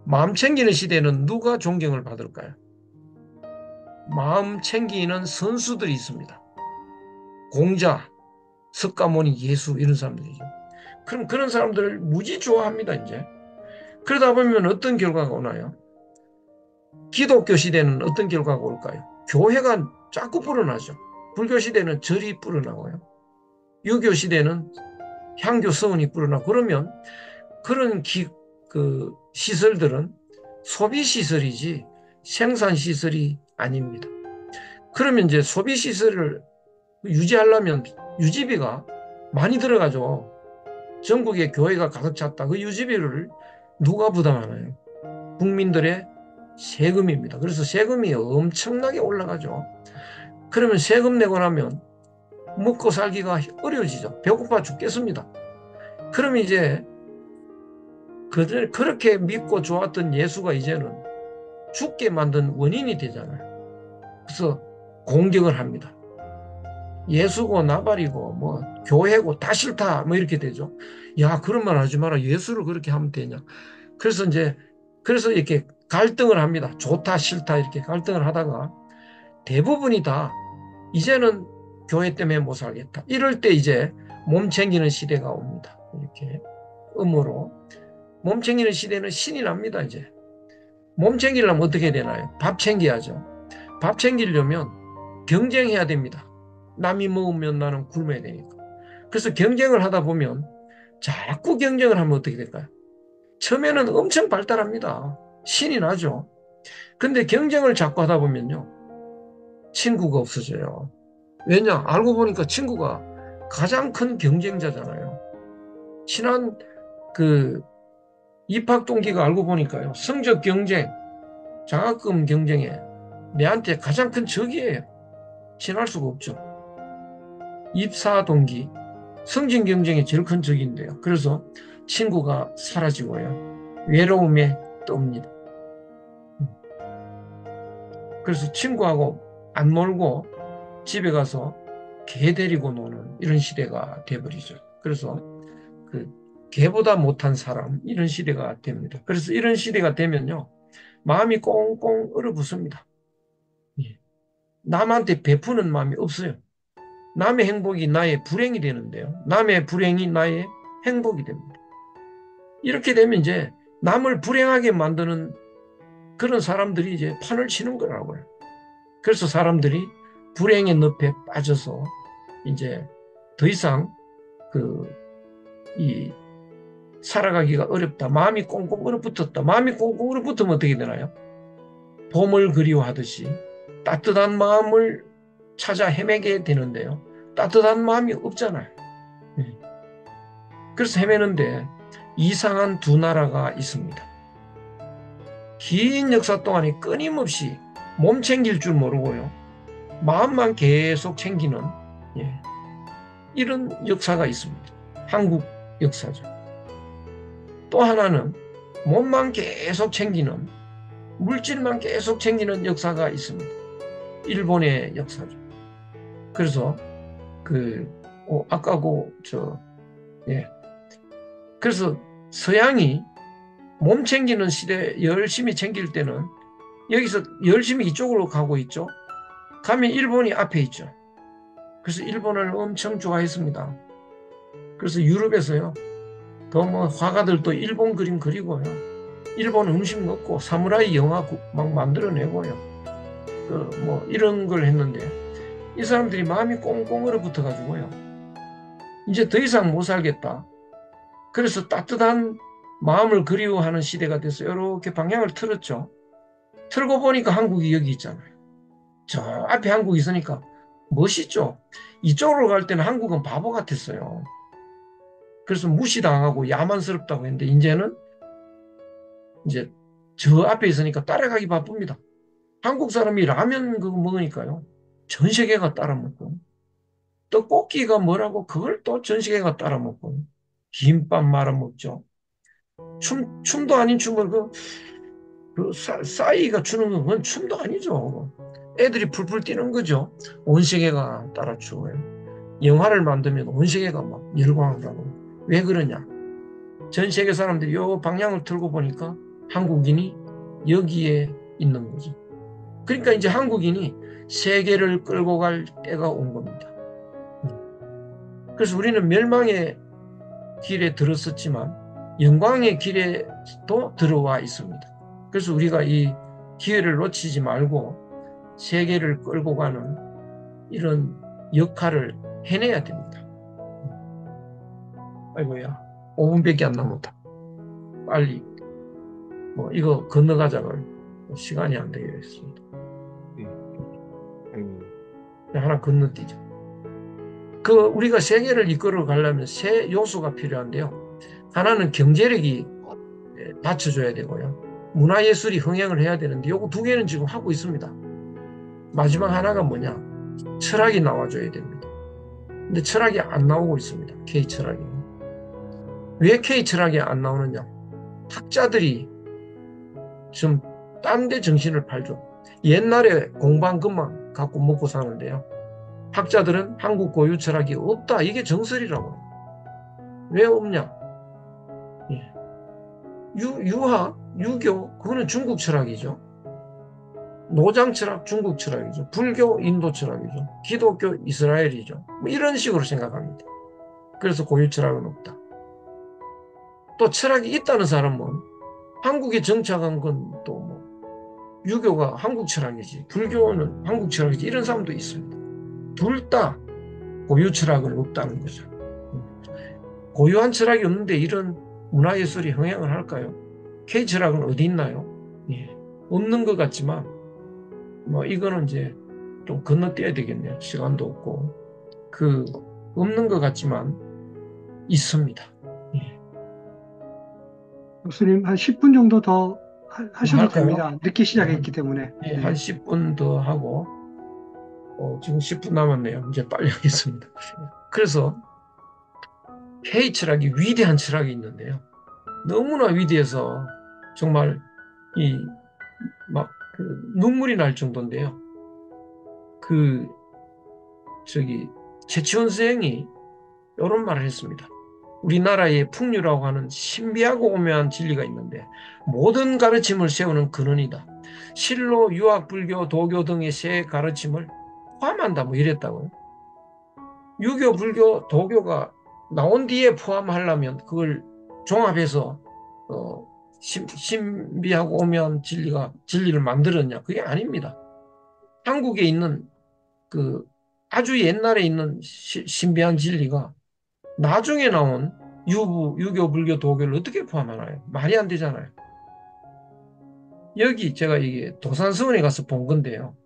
마음 챙기는 시대는 누가 존경을 받을까요? 마음 챙기는 선수들이 있습니다. 공자, 석가모니, 예수 이런 사람들이죠. 그럼 그런 사람들을 무지 좋아합니다. 이제 그러다 보면 어떤 결과가 오나요? 기독교 시대는 어떤 결과가 올까요? 교회가 자꾸 불어나죠. 불교 시대는 절이 불어나고요. 유교 시대는 향교 서원이 불어나고 그러면 그런 시설들은 소비시설이지 생산시설이 아닙니다. 그러면 이제 소비시설을 유지하려면 유지비가 많이 들어가죠. 전국에 교회가 가득 찼다. 그 유지비를 누가 부담하나요? 국민들의 세금입니다. 그래서 세금이 엄청나게 올라가죠. 그러면 세금 내고 나면 먹고 살기가 어려워지죠. 배고파 죽겠습니다. 그러면 이제 그렇게 믿고 좋았던 예수가 이제는 죽게 만든 원인이 되잖아요. 그래서 공격을 합니다. 예수고 나발이고 뭐 교회고 다 싫다 뭐 이렇게 되죠. 야, 그런 말 하지 마라. 예수를 그렇게 하면 되냐. 그래서 이렇게 갈등을 합니다. 좋다 싫다 이렇게 갈등을 하다가 대부분이 다 이제는 교회 때문에 못 살겠다. 이럴 때 이제 몸 챙기는 시대가 옵니다. 이렇게 음으로 몸 챙기는 시대는 신이 납니다. 이제 몸 챙기려면 어떻게 되나요? 밥 챙겨야죠. 밥 챙기려면 경쟁해야 됩니다. 남이 먹으면 나는 굶어야 되니까. 그래서 경쟁을 하다 보면 자꾸 경쟁을 하면 어떻게 될까요? 처음에는 엄청 발달합니다. 신이 나죠. 근데 경쟁을 자꾸 하다 보면요. 친구가 없어져요. 왜냐? 알고 보니까 친구가 가장 큰 경쟁자잖아요. 친한 그 입학 동기가 알고 보니까요. 성적 경쟁, 장학금 경쟁에 내한테 가장 큰 적이에요. 친할 수가 없죠. 입사 동기, 성진 경쟁이 제일 큰 적인데요. 그래서 친구가 사라지고요. 외로움에 떱니다. 그래서 친구하고 안 놀고 집에 가서 개 데리고 노는 이런 시대가 돼버리죠. 그래서 그 개보다 못한 사람 이런 시대가 됩니다. 그래서 이런 시대가 되면요. 마음이 꽁꽁 얼어붙습니다. 예. 남한테 베푸는 마음이 없어요. 남의 행복이 나의 불행이 되는데요. 남의 불행이 나의 행복이 됩니다. 이렇게 되면 이제 남을 불행하게 만드는 그런 사람들이 이제 판을 치는 거라고요. 그래서 사람들이 불행의 늪에 빠져서 이제 더 이상 이 살아가기가 어렵다. 마음이 꽁꽁 얼어붙었다. 마음이 꽁꽁 얼어붙으면 어떻게 되나요? 봄을 그리워하듯이 따뜻한 마음을 찾아 헤매게 되는데요. 따뜻한 마음이 없잖아요. 그래서 헤매는데 이상한 두 나라가 있습니다. 긴 역사 동안에 끊임없이 몸 챙길 줄 모르고요. 마음만 계속 챙기는 이런 역사가 있습니다. 한국 역사죠. 또 하나는 몸만 계속 챙기는 물질만 계속 챙기는 역사가 있습니다. 일본의 역사죠. 그래서 그래서 서양이 몸 챙기는 시대 열심히 챙길 때는 여기서 열심히 이쪽으로 가고 있죠. 가면 일본이 앞에 있죠. 그래서 일본을 엄청 좋아했습니다. 그래서 유럽에서요. 더 뭐 화가들도 일본 그림 그리고요. 일본 음식 먹고 사무라이 영화 막 만들어내고요. 뭐 이런 걸 했는데 이 사람들이 마음이 꽁꽁 얼어붙어가지고요. 이제 더 이상 못 살겠다. 그래서 따뜻한 마음을 그리워하는 시대가 돼서 이렇게 방향을 틀었죠. 틀고 보니까 한국이 여기 있잖아요. 저 앞에 한국이 있으니까 멋있죠. 이쪽으로 갈 때는 한국은 바보 같았어요. 그래서 무시당하고 야만스럽다고 했는데 이제는 이제 저 앞에 있으니까 따라가기 바쁩니다. 한국 사람이 라면 그거 먹으니까요. 전 세계가 따라 먹고 떡볶이가 뭐라고 그걸 또 전 세계가 따라 먹고 김밥 말아 먹죠. 춤도 아닌 춤을 싸이가 추는 건 그건 춤도 아니죠. 애들이 풀풀 뛰는 거죠. 온 세계가 따라 추고요. 영화를 만들면 온 세계가 막 열광을 하고. 왜 그러냐? 전 세계 사람들이 요 방향을 틀고 보니까 한국인이 여기에 있는 거죠. 그러니까 이제 한국인이 세계를 끌고 갈 때가 온 겁니다. 그래서 우리는 멸망의 길에 들었었지만 영광의 길에도 들어와 있습니다. 그래서 우리가 이 기회를 놓치지 말고 세계를 끌고 가는 이런 역할을 해내야 됩니다. 아이고야, 5분밖에 안 남았다. 빨리 뭐 이거 건너가자고 시간이 안 되겠습니다. 아이고. 하나 건너뛰자. 우리가 세계를 이끌어 가려면 세 요소가 필요한데요. 하나는 경제력이 받쳐줘야 되고요. 문화예술이 흥행을 해야 되는데 요거 두 개는 지금 하고 있습니다. 마지막 하나가 뭐냐? 철학이 나와줘야 됩니다. 근데 철학이 안 나오고 있습니다. K 철학이. 왜 K 철학이 안 나오느냐? 학자들이 좀 딴 데 정신을 팔죠. 옛날에 공부한 것만 갖고 먹고 사는데요. 학자들은 한국 고유 철학이 없다. 이게 정설이라고. 왜 없냐? 예. 유학, 유교, 그거는 중국 철학이죠. 노장 철학, 중국 철학이죠. 불교, 인도 철학이죠. 기독교, 이스라엘이죠. 뭐 이런 식으로 생각합니다. 그래서 고유 철학은 없다. 또 철학이 있다는 사람은 한국에 정착한 건 또 뭐 유교가 한국 철학이지, 불교는 한국 철학이지, 이런 사람도 있습니다. 둘 다 고유 철학은 없다는 거죠. 고유한 철학이 없는데 이런 문화예술이 흥행을 할까요? K 철학은 어디 있나요? 예, 없는 것 같지만 뭐 이거는 이제 좀 건너뛰어야 되겠네요. 시간도 없고. 없는 것 같지만 있습니다. 예. 교수님 한 10분 정도 더 하셔도 할까요? 됩니다. 늦게 시작했기 때문에. 예, 한 10분 더 하고 지금 10분 남았네요. 이제 빨리 하겠습니다. 그래서 K 철학이 위대한 철학이 있는데요. 너무나 위대해서 정말 눈물이 날 정도인데요. 최치원 선생이 이런 말을 했습니다. 우리나라의 풍류라고 하는 신비하고 오묘한 진리가 있는데 모든 가르침을 세우는 근원이다. 실로, 유학, 불교, 도교 등의 세 가르침을 포함한다. 뭐 이랬다고요. 유교, 불교, 도교가 나온 뒤에 포함하려면 그걸 종합해서 신비하고 오묘한 진리를 만들었냐? 그게 아닙니다. 한국에 있는 아주 옛날에 있는 신비한 진리가 나중에 나온 유교, 불교, 도교를 어떻게 포함하나요? 말이 안 되잖아요. 여기 제가 이게 도산서원에 가서 본 건데요.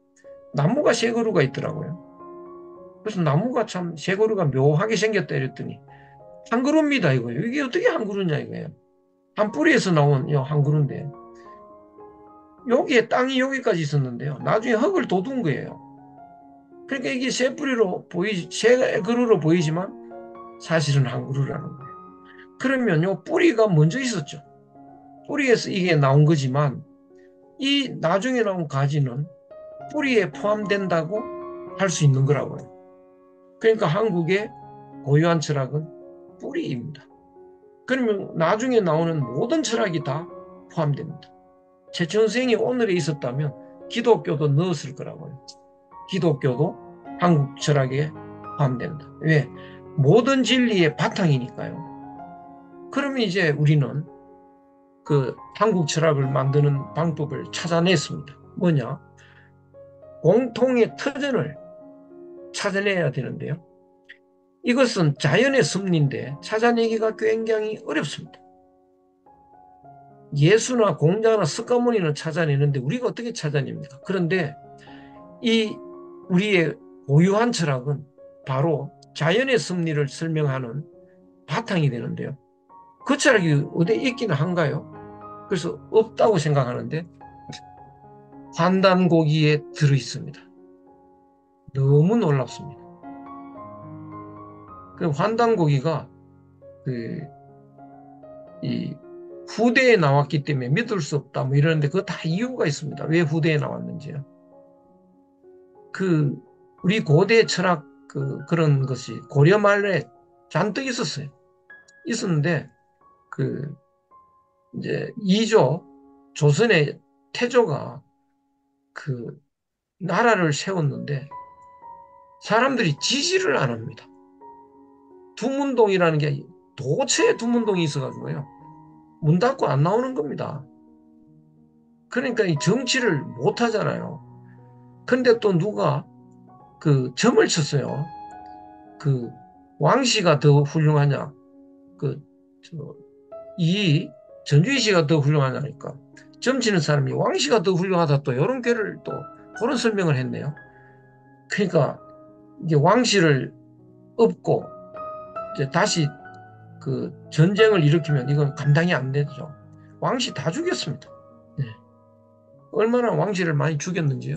나무가 세 그루가 있더라고요. 그래서 나무가 참 세 그루가 묘하게 생겼다 이랬더니 한 그루입니다 이거예요. 이게 어떻게 한 그루냐 이거예요. 한 뿌리에서 나온 한 그루인데 여기에 땅이 여기까지 있었는데요. 나중에 흙을 돋운 거예요. 그러니까 이게 세 그루로 보이지만 사실은 한 그루라는 거예요. 그러면 요 뿌리가 먼저 있었죠. 뿌리에서 이게 나온 거지만 이 나중에 나온 가지는 뿌리에 포함된다고 할 수 있는 거라고요. 그러니까 한국의 고유한 철학은 뿌리입니다. 그러면 나중에 나오는 모든 철학이 다 포함됩니다. 최치원 선생이 오늘에 있었다면 기독교도 넣었을 거라고요. 기독교도 한국 철학에 포함된다. 왜? 모든 진리의 바탕이니까요. 그러면 이제 우리는 한국 철학을 만드는 방법을 찾아냈습니다. 뭐냐? 공통의 터전을 찾아내야 되는데요. 이것은 자연의 섭리인데 찾아내기가 굉장히 어렵습니다. 예수나 공자나 석가모니는 찾아내는데 우리가 어떻게 찾아냅니까? 그런데 우리의 고유한 철학은 바로 자연의 섭리를 설명하는 바탕이 되는데요. 그 철학이 어디 있기는 한가요? 그래서 없다고 생각하는데 환단고기에 들어있습니다. 너무 놀랍습니다. 그 환단고기가 이 후대에 나왔기 때문에 믿을 수 없다 뭐 이러는데 그거 다 이유가 있습니다. 왜 후대에 나왔는지요. 우리 고대 철학 그런 것이 고려 말에 잔뜩 있었어요. 있었는데 이제 이조 조선의 태조가 나라를 세웠는데 사람들이 지지를 안 합니다. 두문동이라는 게 도처에 두문동이 있어가지고요. 문 닫고 안 나오는 겁니다. 그러니까 이 정치를 못 하잖아요. 근데 또 누가 점을 쳤어요. 왕씨가 더 훌륭하냐, 이 전주희 씨가 더 훌륭하냐니까 점 치는 사람이 왕씨가 더 훌륭하다 또 이런 그런 설명을 했네요. 그러니까 이게 왕씨를 없고 이제 다시 그 전쟁을 일으키면 이건 감당이 안 되죠. 왕씨 다 죽였습니다. 네. 얼마나 왕씨를 많이 죽였는지요.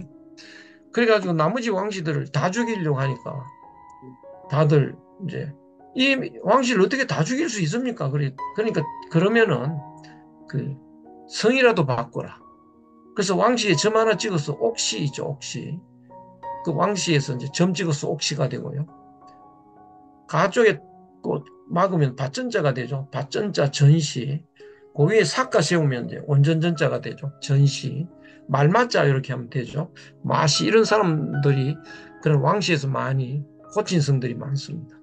그래가지고 나머지 왕씨들을 다 죽이려고 하니까 다들 이제 이 왕씨를 어떻게 다 죽일 수 있습니까? 그러니까 그러면은 그 성이라도 바꿔라. 그래서 왕씨에 점 하나 찍어서 옥시 있죠, 옥시. 그 왕씨에서 이제 점 찍어서 옥시가 되고요. 가쪽에 또 막으면 밭전자가 되죠. 밭전자 전시. 그 위에 삭가 세우면 이제 원전전자가 되죠. 전시. 말맞자 이렇게 하면 되죠. 마시 이런 사람들이 그런 왕시에서 많이 호친 성들이 많습니다.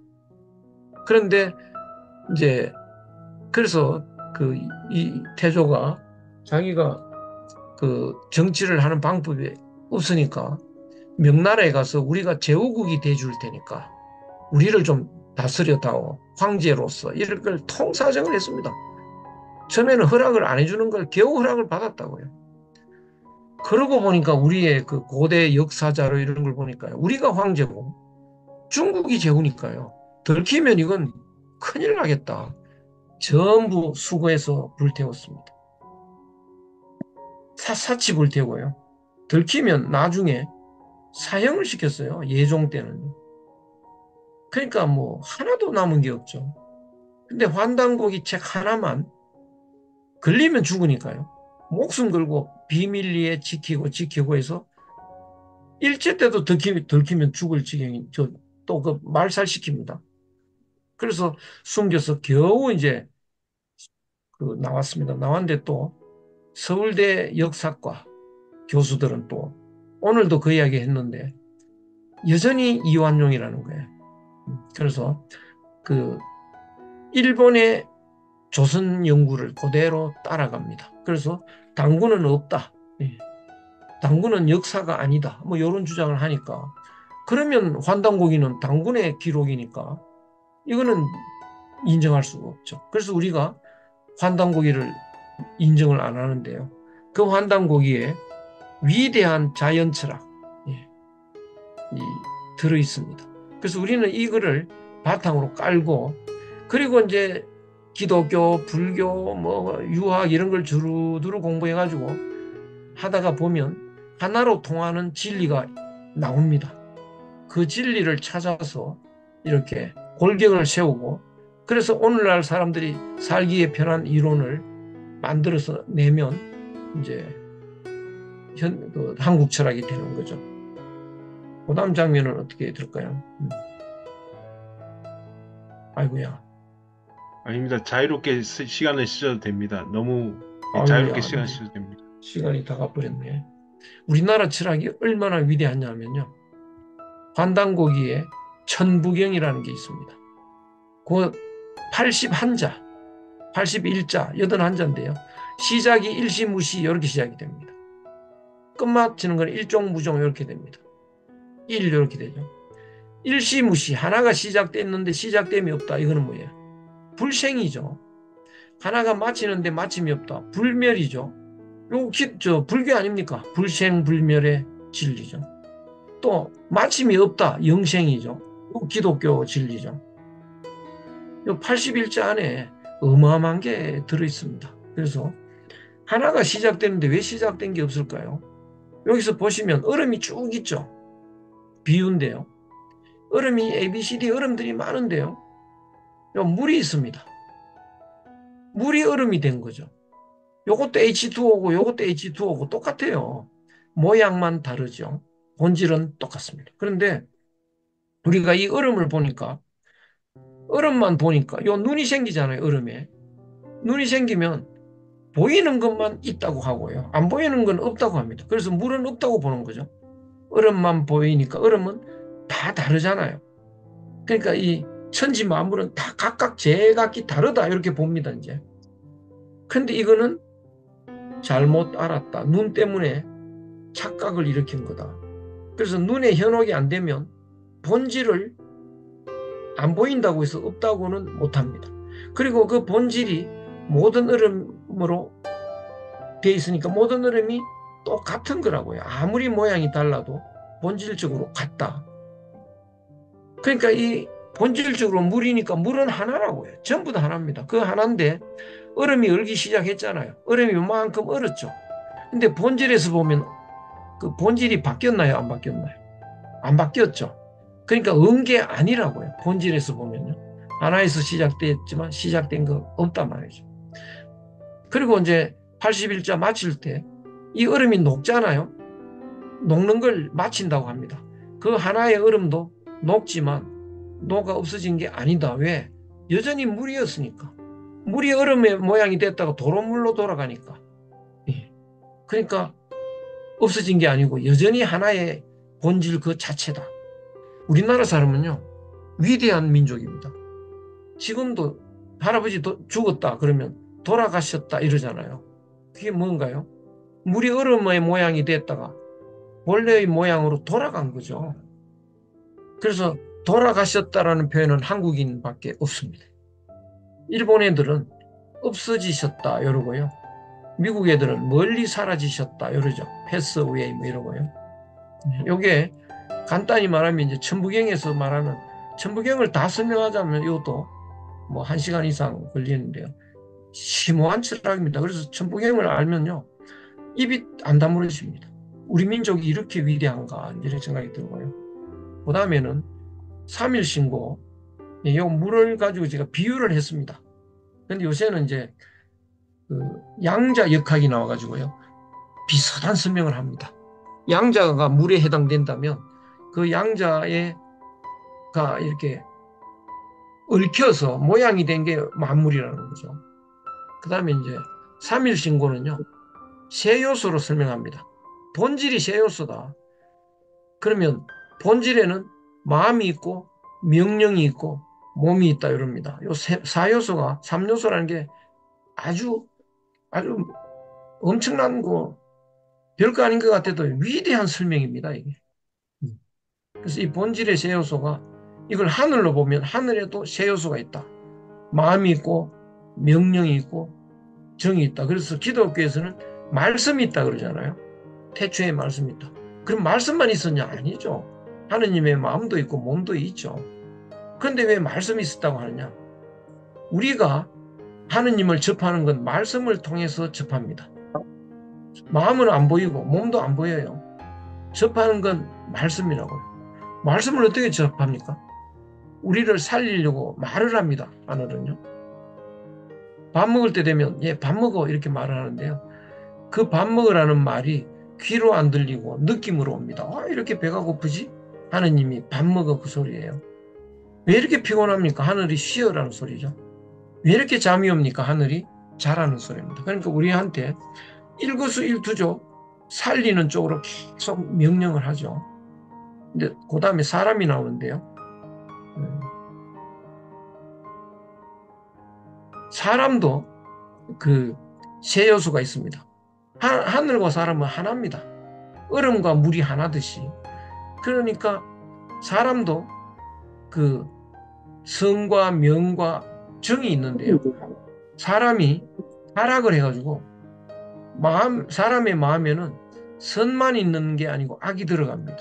그런데 이제 그래서 그 이 태조가 자기가 그 정치를 하는 방법이 없으니까 명나라에 가서 우리가 제후국이 돼줄 테니까 우리를 좀 다스려다오. 황제로서 이런 걸 통사정을 했습니다. 처음에는 허락을 안 해주는 걸 겨우 허락을 받았다고요. 그러고 보니까 우리의 그 고대 역사자료 이런 걸 보니까요. 우리가 황제고 중국이 제후니까요. 들키면 이건 큰일 나겠다. 전부 수거해서 불태웠습니다. 샅샅이 불태우고요. 들키면 나중에 사형을 시켰어요. 예종 때는. 그러니까 뭐 하나도 남은 게 없죠. 근데 환단고기 책 하나만 걸리면 죽으니까요. 목숨 걸고 비밀리에 지키고 해서 일제 때도 들키면 죽을 지경이 또 그 말살시킵니다. 그래서 숨겨서 겨우 이제 그 나왔습니다. 나왔는데 또 서울대 역사과 교수들은 또 오늘도 그 이야기 했는데 여전히 이완용이라는 거예요. 그래서 그 일본의 조선 연구를 그대로 따라갑니다. 그래서 당군은 없다. 당군은 역사가 아니다. 뭐 이런 주장을 하니까 그러면 환단고기는 당군의 기록이니까 이거는 인정할 수가 없죠. 그래서 우리가 환단고기를 인정을 안 하는데요. 그 환단고기에 위대한 자연 철학 들어 있습니다. 그래서 우리는 이거를 바탕으로 깔고 그리고 이제 기독교, 불교, 뭐 유학 이런 걸 두루두루 공부해가지고 하다가 보면 하나로 통하는 진리가 나옵니다. 그 진리를 찾아서 이렇게 골격을 세우고 그래서 오늘날 사람들이 살기에 편한 이론을 만들어서 내면 이제 그 한국 철학이 되는 거죠. 그 다음 장면은 어떻게 들을까요? 아이고야. 아닙니다. 자유롭게 시간을 쓰셔도 됩니다. 너무 아이고야, 자유롭게 시간 쓰셔도 됩니다. 시간이 다 가버렸네. 우리나라 철학이 얼마나 위대하냐면요. 환단고기에 천부경이라는 게 있습니다. 그 81자, 81자, 81자인데요. 시작이 일시무시 이렇게 시작이 됩니다. 끝마치는 건 일종무종 이렇게 됩니다. 1 이렇게 되죠. 일시무시 하나가 시작됐는데 시작됨이 없다. 이거는 뭐예요? 불생이죠. 하나가 마치는데 마침이 없다. 불멸이죠. 요 불교 아닙니까? 불생불멸의 진리죠. 또 마침이 없다. 영생이죠. 요 기독교 진리죠. 요 81자 안에 어마어마한 게 들어있습니다. 그래서 하나가 시작되는데 왜 시작된 게 없을까요? 여기서 보시면 얼음이 쭉 있죠. 비유인데요. 얼음이 ABCD 얼음들이 많은데요. 물이 있습니다. 물이 얼음이 된 거죠. 요것도 H2O고 요것도 H2O고 똑같아요. 모양만 다르죠. 본질은 똑같습니다. 그런데 우리가 이 얼음을 보니까 얼음만 보니까 요 눈이 생기잖아요. 얼음에. 눈이 생기면 보이는 것만 있다고 하고요. 안 보이는 건 없다고 합니다. 그래서 물은 없다고 보는 거죠. 얼음만 보이니까 얼음은 다 다르잖아요. 그러니까 이 천지 만물은 다 각각 제각기 다르다 이렇게 봅니다. 이제. 근데 이거는 잘못 알았다. 눈 때문에 착각을 일으킨 거다. 그래서 눈에 현혹이 안 되면 본질을 안 보인다고 해서 없다고는 못합니다. 그리고 그 본질이 모든 얼음으로 되어 있으니까 모든 얼음이 똑같은 거라고요. 아무리 모양이 달라도 본질적으로 같다. 그러니까 이 본질적으로 물이니까 물은 하나라고요. 전부 다 하나입니다. 그 하나인데 얼음이 얼기 시작했잖아요. 얼음이 요만큼 얼었죠. 근데 본질에서 보면 그 본질이 바뀌었나요? 안 바뀌었나요? 안 바뀌었죠. 그러니까 은 게 아니라고요. 본질에서 보면요. 하나에서 시작됐지만 시작된 거 없단 말이죠. 그리고 이제 81자 마칠 때 이 얼음이 녹잖아요. 녹는 걸 마친다고 합니다. 그 하나의 얼음도 녹지만 녹아 없어진 게 아니다. 왜? 여전히 물이었으니까. 물이 얼음의 모양이 됐다가 도로물로 돌아가니까. 예. 그러니까 없어진 게 아니고 여전히 하나의 본질 그 자체다. 우리나라 사람은요, 위대한 민족입니다. 지금도 할아버지 죽었다 그러면 돌아가셨다 이러잖아요. 그게 뭔가요? 물이 얼음의 모양이 됐다가 원래의 모양으로 돌아간 거죠. 그래서 돌아가셨다라는 표현은 한국인밖에 없습니다. 일본 애들은 없어지셨다 이러고요. 미국 애들은 멀리 사라지셨다 이러죠. 패스 어웨이 뭐 이러고요. 이게 간단히 말하면 이제 천부경에서 말하는, 천부경을 다 설명하자면 이것도 뭐 1시간 이상 걸리는데요. 심오한 철학입니다. 그래서 천부경을 알면요, 입이 안 다물어집니다. 우리 민족이 이렇게 위대한가 이런 생각이 들고요. 그 다음에는 3.1신고, 이 물을 가지고 제가 비유를 했습니다. 근데 요새는 이제 그 양자 역학이 나와가지고요, 비슷한 설명을 합니다. 양자가 물에 해당된다면 그 양자가 이렇게 얽혀서 모양이 된 게 만물이라는 거죠. 그 다음에 이제 3.1신고는요, 세 요소로 설명합니다. 본질이 세 요소다. 그러면 본질에는 마음이 있고 명령이 있고 몸이 있다 이럽니다. 요 4요소가 3요소라는 게 아주 엄청난 거, 별거 아닌 것 같아도 위대한 설명입니다, 이게. 그래서 이 본질의 세 요소가, 이걸 하늘로 보면 하늘에도 세 요소가 있다. 마음이 있고 명령이 있고 정이 있다. 그래서 기독교에서는 말씀이 있다 그러잖아요. 태초에 말씀이 있다. 그럼 말씀만 있었냐? 아니죠. 하느님의 마음도 있고 몸도 있죠. 그런데 왜 말씀이 있었다고 하느냐? 우리가 하느님을 접하는 건 말씀을 통해서 접합니다. 마음은 안 보이고 몸도 안 보여요. 접하는 건 말씀이라고요. 말씀을 어떻게 접합니까? 우리를 살리려고 말을 합니다. 하늘은요. 밥 먹을 때 되면 밥 먹어 이렇게 말을 하는데요. 그 밥 먹으라는 말이 귀로 안 들리고 느낌으로 옵니다. 이렇게 배가 고프지? 하느님이 밥 먹어 그 소리예요. 왜 이렇게 피곤합니까? 하늘이 쉬어라는 소리죠. 왜 이렇게 잠이 옵니까? 하늘이 자라는 소리입니다. 그러니까 우리한테 일거수일투족 살리는 쪽으로 계속 명령을 하죠. 근데 그 다음에 사람이 나오는데요. 사람도 그 세 요소가 있습니다. 하늘과 사람은 하나입니다. 얼음과 물이 하나듯이. 그러니까 사람도 그 성과 명과 정이 있는데요. 사람이 타락을 해가지고 사람의 마음에는 선만 있는 게 아니고 악이 들어갑니다.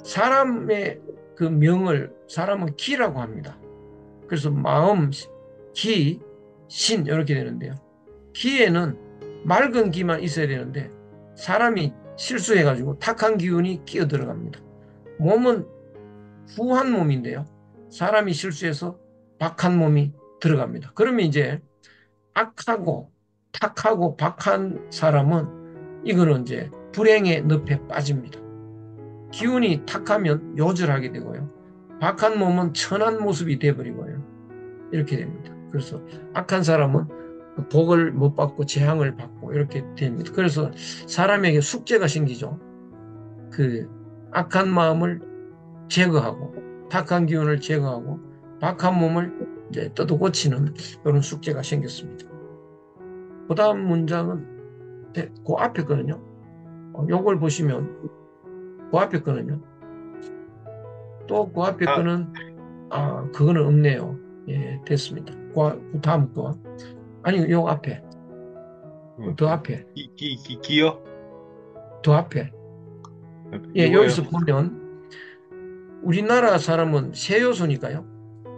사람의 그 명을 사람은 기라고 합니다. 그래서 마음, 기, 신 이렇게 되는데요. 기에는 맑은 기만 있어야 되는데 사람이 실수해가지고 탁한 기운이 끼어 들어갑니다. 몸은 후한 몸인데요. 사람이 실수해서 박한 몸이 들어갑니다. 그러면 이제 악하고 탁하고 박한 사람은 이거는 이제 불행의 늪에 빠집니다. 기운이 탁하면 요절하게 되고요. 박한 몸은 천한 모습이 돼버리고요. 이렇게 됩니다. 그래서 악한 사람은 복을 못 받고 재앙을 받고 이렇게 됩니다. 그래서 사람에게 숙제가 생기죠. 그 악한 마음을 제거하고 탁한 기운을 제거하고 박한 몸을 이제 뜯어 고치는 그런 숙제가 생겼습니다. 그 다음 문장은 그 앞에 거는요. 요걸 보시면 그 앞에 거는요. 또 그 앞에 거는 그거는 없네요. 예, 됐습니다. 그 다음 거. 아니, 요 앞에. 더 앞에. 기요? 더 앞에. 예, 이거요? 여기서 보면 우리나라 사람은 세 요소니까요.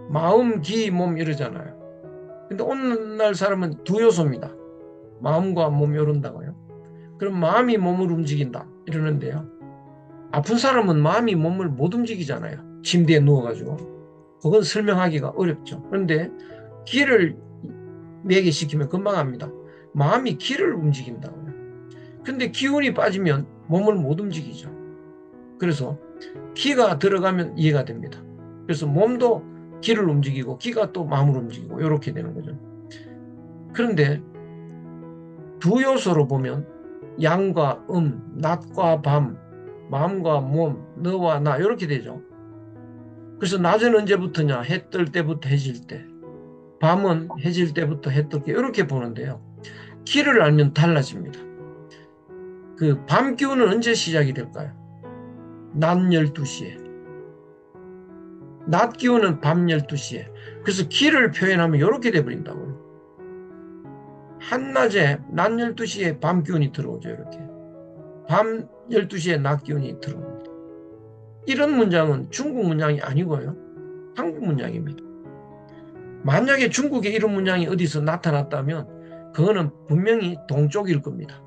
마음, 기, 몸 이러잖아요. 근데 오늘날 사람은 두 요소입니다. 마음과 몸 이런다고요. 그럼 마음이 몸을 움직인다 이러는데요. 아픈 사람은 마음이 몸을 못 움직이잖아요. 침대에 누워가지고. 그건 설명하기가 어렵죠. 그런데 기를 매개시키면 금방 합니다. 마음이 기를 움직인다고요. 근데 기운이 빠지면 몸을 못 움직이죠. 그래서 기가 들어가면 이해가 됩니다. 그래서 몸도 기를 움직이고 기가 또 마음을 움직이고 이렇게 되는 거죠. 그런데 두 요소로 보면 양과 낮과 밤, 마음과 몸, 너와 나 이렇게 되죠. 그래서 낮은 언제부터냐? 해 뜰 때부터 해질 때. 밤은 해질 때부터 해 뜰 때 이렇게 보는데요. 기를 알면 달라집니다. 그 밤 기운은 언제 시작이 될까요? 낮 12시에. 낮 기운은 밤 12시에. 그래서 기를 표현하면 이렇게 돼버린다고요. 한낮에 낮 12시에 밤 기운이 들어오죠. 이렇게. 밤 12시에 낮 기운이 들어옵니다. 이런 문장은 중국 문장이 아니고요. 한국 문장입니다. 만약에 중국에 이런 문장이 어디서 나타났다면 그거는 분명히 동쪽일 겁니다.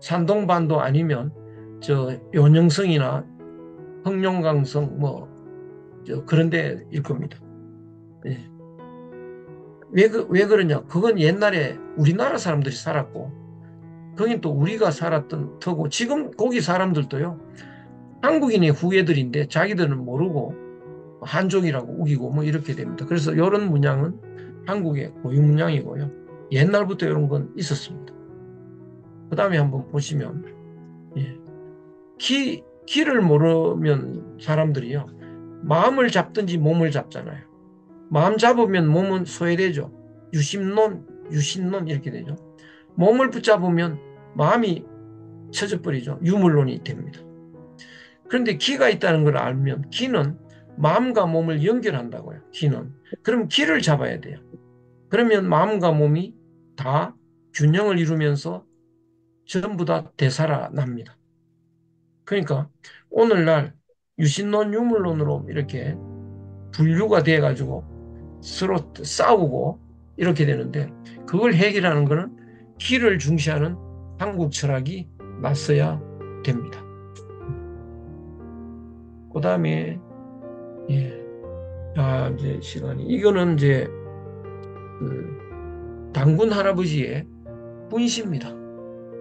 산동반도 아니면 저 요녕성이나 흑룡강성 그런 데일 겁니다. 예. 왜 그러냐? 그건 옛날에 우리나라 사람들이 살았고 거긴 또 우리가 살았던 터고 지금 거기 사람들도요. 한국인의 후예들인데 자기들은 모르고 한족이라고 우기고 이렇게 됩니다. 그래서 이런 문양은 한국의 고유 문양이고요. 옛날부터 이런 건 있었습니다. 그 다음에 한번 보시면 기를 모르면 사람들이요. 마음을 잡든지 몸을 잡잖아요. 마음 잡으면 몸은 소외되죠. 유심론 이렇게 되죠. 몸을 붙잡으면 마음이 처져버리죠. 유물론이 됩니다. 그런데 기가 있다는 걸 알면 기는 마음과 몸을 연결한다고요. 기는. 그럼 기를 잡아야 돼요. 그러면 마음과 몸이 다 균형을 이루면서 전부 다 되살아납니다. 그러니까 오늘날 유신론, 유물론으로 이렇게 분류가 돼가지고 서로 싸우고 이렇게 되는데 그걸 해결하는 것은 기를 중시하는 한국 철학이 맞서야 됩니다. 그 다음에 이제 시간이 이거는 이제 그 당군 할아버지의 훈시입니다.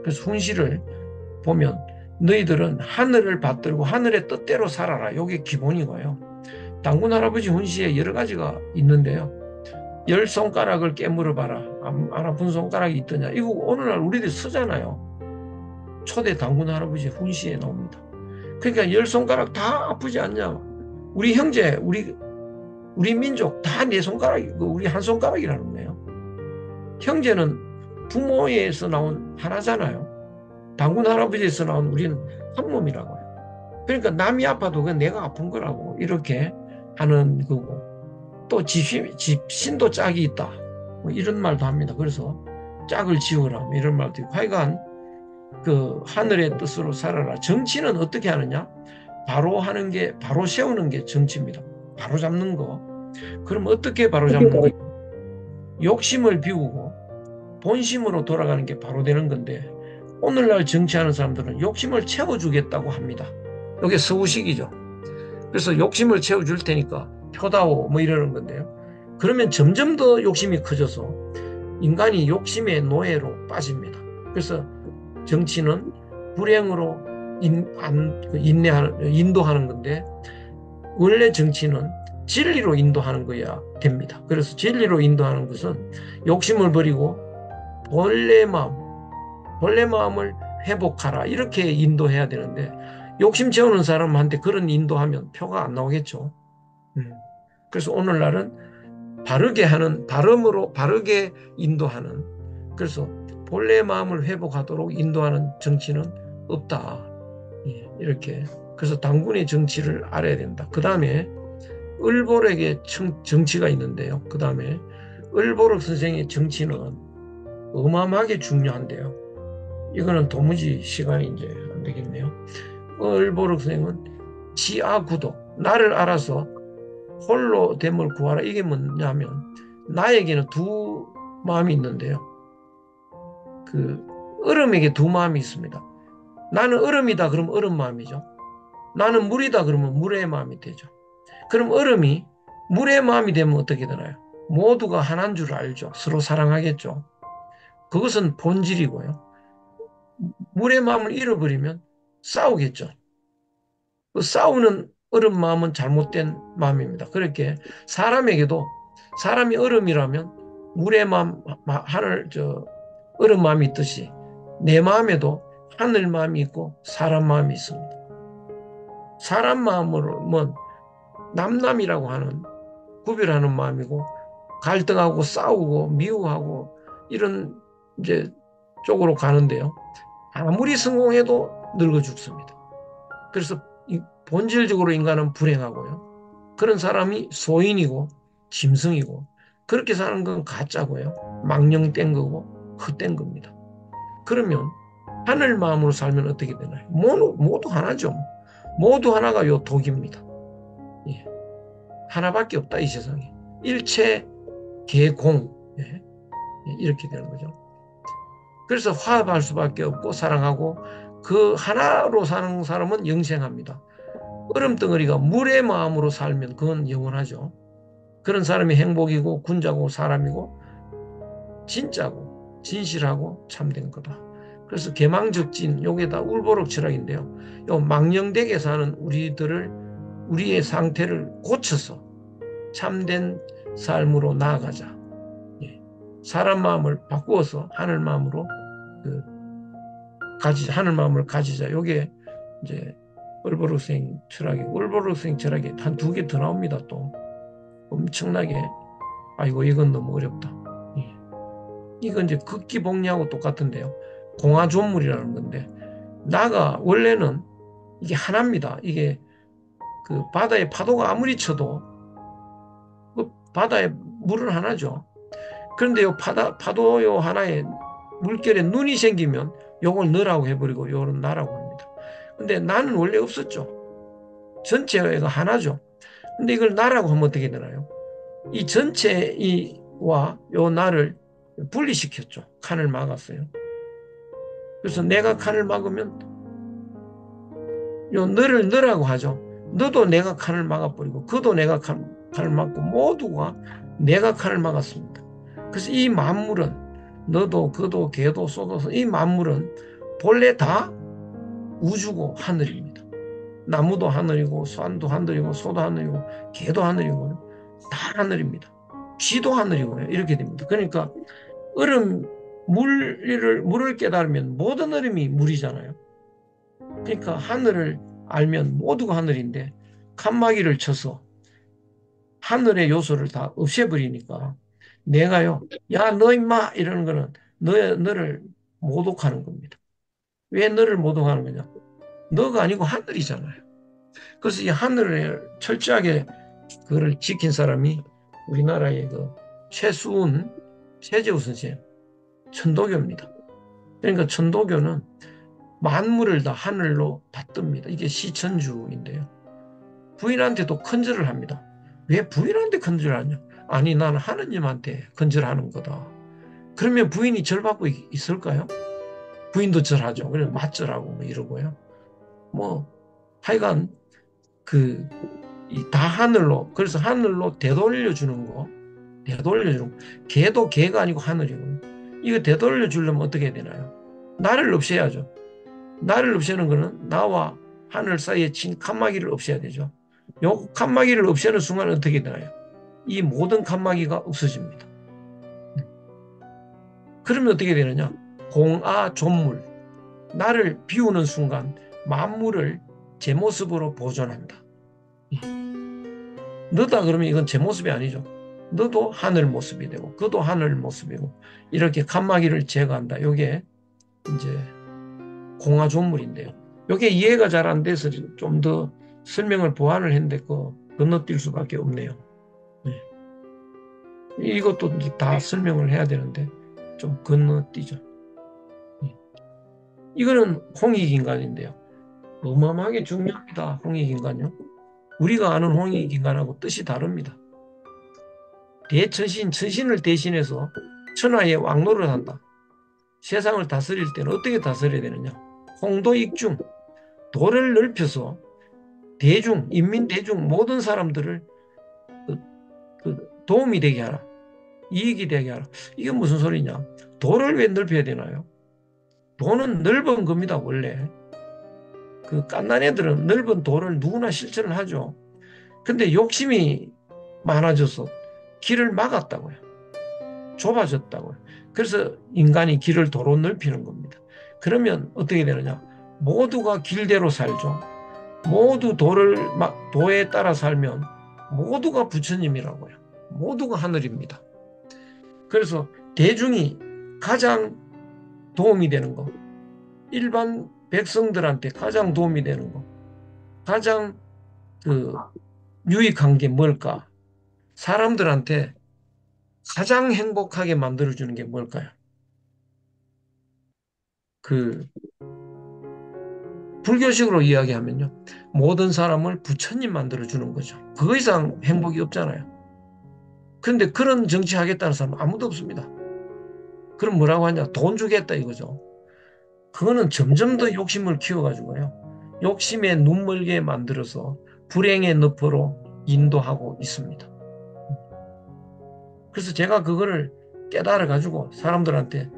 그래서 훈시를 보면 너희들은 하늘을 받들고 하늘의 뜻대로 살아라. 이게 기본이고요. 당군 할아버지 훈시에 여러 가지가 있는데요. 10손가락을 깨물어봐라. 안 아픈 손가락이 있더냐. 이거 오늘날 우리들 쓰잖아요. 초대 당군 할아버지 훈시에 나옵니다. 그러니까 10손가락 다 아프지 않냐. 우리 형제, 우리 민족 다 네 손가락이, 우리 한 손가락이라는 거예요. 형제는 부모에서 나온 하나잖아요. 당군 할아버지에서 나온 우리는 한 몸이라고요. 그러니까 남이 아파도 그건 내가 아픈 거라고 이렇게 하는 거고 또 집신도 짝이 있다. 이런 말도 합니다. 그래서 짝을 지어라. 이런 말도 있고 하여간 그 하늘의 뜻으로 살아라. 정치는 어떻게 하느냐? 바로 세우는 게 정치입니다. 바로 잡는 거. 그럼 어떻게 바로 잡는 거예요? 욕심을 비우고 본심으로 돌아가는 게 바로 되는 건데 오늘날 정치하는 사람들은 욕심을 채워주겠다고 합니다. 이게 서구식이죠. 그래서 욕심을 채워줄 테니까 표다오 이러는 건데요. 그러면 점점 더 욕심이 커져서 인간이 욕심의 노예로 빠집니다. 그래서 정치는 불행으로 인도하는 건데 원래 정치는 진리로 인도하는 거야 됩니다. 그래서 진리로 인도하는 것은 욕심을 버리고 본래 마음을 회복하라 이렇게 인도해야 되는데 욕심 채우는 사람한테 그런 인도하면 표가 안 나오겠죠. 그래서 오늘날은 바르게 하는 발음으로 바르게 인도하는 그래서 본래 마음을 회복하도록 인도하는 정치는 없다. 이렇게 그래서 당군의 정치를 알아야 된다. 그 다음에 을보록의 정치가 있는데요. 그 다음에 을보록 선생의 정치는 어마어마하게 중요한데요. 이거는 도무지 시간이 이제 안 되겠네요. 을보록 선생은 지아구도 나를 알아서 홀로 됨을 구하라. 이게 뭐냐면 나에게는 두 마음이 있는데요. 그 얼음에게 두 마음이 있습니다. 나는 얼음이다 그러면 얼음 마음이죠. 나는 물이다 그러면 물의 마음이 되죠. 그럼 얼음이 물의 마음이 되면 어떻게 되나요? 모두가 하나인 줄 알죠. 서로 사랑하겠죠. 그것은 본질이고요. 물의 마음을 잃어버리면 싸우겠죠. 그 싸우는 얼음 마음은 잘못된 마음입니다. 그렇게 사람에게도 사람이 얼음이라면 물의 마음, 얼음 마음이 있듯이 내 마음에도 하늘 마음이 있고 사람 마음이 있습니다. 사람 마음은 남남이라고 하는 구별하는 마음이고 갈등하고 싸우고 미워하고 이런 이제 쪽으로 가는데요. 아무리 성공해도 늙어 죽습니다. 그래서 본질적으로 인간은 불행하고요. 그런 사람이 소인이고 짐승이고 그렇게 사는 건 가짜고요. 망령된 거고 헛된 겁니다. 그러면 하늘 마음으로 살면 어떻게 되나요? 모두 하나죠. 모두 하나가 요 독입니다. 예. 하나밖에 없다 이 세상에. 일체 개공. 예. 이렇게 되는 거죠. 그래서 화합할 수밖에 없고 사랑하고 그 하나로 사는 사람은 영생합니다. 얼음덩어리가 물의 마음으로 살면 그건 영원하죠. 그런 사람이 행복이고 군자고 사람이고 진짜고 진실하고 참된 거다. 그래서 계망적진 요게 다 울보록 철학인데요. 요 망령되게 사는 우리의 상태를 고쳐서 참된 삶으로 나아가자. 예. 사람 마음을 바꾸어서 하늘 마음으로 하늘 마음을 가지자. 요게 이제 울보록생 철학이고 울보록생 철학이 한 두 개 더 나옵니다. 또 엄청나게 아이고 이건 너무 어렵다. 예. 이건 이제 극기복리하고 똑같은데요. 공화존물이라는 건데 나가 원래는 이게 하나입니다. 이게 그 바다의 파도가 아무리 쳐도 그 바다의 물은 하나죠. 그런데 요 파도 요 하나에 물결에 눈이 생기면 요걸 너라고 해버리고 요는 나라고 합니다. 근데 나는 원래 없었죠. 전체가 하나죠. 근데 이걸 나라고 하면 어떻게 되나요? 이 전체와 요 나를 분리시켰죠. 칸을 막았어요. 그래서 내가 칸을 막으면 요 너를 너라고 하죠. 너도 내가 칸을 막아버리고 그도 내가 칸을 막고 모두가 내가 칸을 막았습니다. 그래서 이 만물은 너도 그도 개도 소도 이 만물은 본래 다 우주고 하늘입니다. 나무도 하늘이고 산도 하늘이고 소도 하늘이고 개도 하늘이고 다 하늘입니다. 쥐도 하늘이고요. 이렇게 됩니다. 그러니까 물을 깨달으면 모든 얼음이 물이잖아요. 그러니까 하늘을 알면 모두가 하늘인데 칸막이를 쳐서 하늘의 요소를 다 없애버리니까 내가요, 야, 너 임마! 이러는 거는 너를 모독하는 겁니다. 왜 너를 모독하는 거냐? 너가 아니고 하늘이잖아요. 그래서 이 하늘을 철저하게 그걸 지킨 사람이 우리나라의 그 최재우 선생, 천도교입니다. 그러니까 천도교는 만물을 다 하늘로 다 뜹니다. 이게 시천주인데요. 부인한테도 큰절을 합니다. 왜 부인한테 큰절을 하냐? 아니 나는 하느님한테 큰절하는 거다. 그러면 부인이 절 받고 있을까요? 부인도 절하죠. 그래서 맞절하고 뭐 이러고요. 뭐 하여간 다 하늘로, 그래서 하늘로 되돌려주는 거, 개도 개가 아니고 하늘이고, 이거 되돌려 주려면 어떻게 해야 되나요? 나를 없애야죠. 나를 없애는 거는 나와 하늘 사이에 친 칸막이를 없애야 되죠. 요 칸막이를 없애는 순간 어떻게 되나요? 이 모든 칸막이가 없어집니다. 그러면 어떻게 되느냐? 공아존물, 나를 비우는 순간 만물을 제 모습으로 보존한다. 너다 그러면 이건 제 모습이 아니죠. 너도 하늘 모습이 되고 그도 하늘 모습이고 이렇게 칸막이를 제거한다. 이게 이제 공화존물인데요. 이게 이해가 잘 안 돼서 좀 더 설명을 보완을 했는데 건너뛸 수밖에 없네요. 네. 이것도 이제 다 설명을 해야 되는데 좀 건너뛰죠. 네. 이거는 홍익인간인데요. 어마어마하게 중요합니다. 홍익인간요. 우리가 아는 홍익인간하고 뜻이 다릅니다. 대천신, 천신을 대신해서 천하의 왕노를 한다. 세상을 다스릴 때는 어떻게 다스려야 되느냐? 홍도익중, 도를 넓혀서 대중, 인민 대중 모든 사람들을 도움이 되게 하라. 이익이 되게 하라. 이게 무슨 소리냐? 도를 왜 넓혀야 되나요? 도는 넓은 겁니다, 원래. 그 갓난 애들은 넓은 도를 누구나 실천을 하죠. 근데 욕심이 많아져서 길을 막았다고요. 좁아졌다고요. 그래서 인간이 길을 도로 넓히는 겁니다. 그러면 어떻게 되느냐? 모두가 길대로 살죠. 모두 도에 따라 살면 모두가 부처님이라고요. 모두가 하늘입니다. 그래서 대중이 가장 도움이 되는 거, 일반 백성들한테 가장 도움이 되는 거, 가장 유익한 게 뭘까? 사람들한테 가장 행복하게 만들어주는 게 뭘까요? 불교식으로 이야기하면요. 모든 사람을 부처님 만들어주는 거죠. 그 이상 행복이 없잖아요. 그런데 그런 정치 하겠다는 사람은 아무도 없습니다. 그럼 뭐라고 하냐? 돈 주겠다 이거죠. 그거는 점점 더 욕심을 키워가지고요. 욕심에 눈멀게 만들어서 불행의 늪으로 인도하고 있습니다. 그래서 제가 그거를 깨달아가지고 사람들한테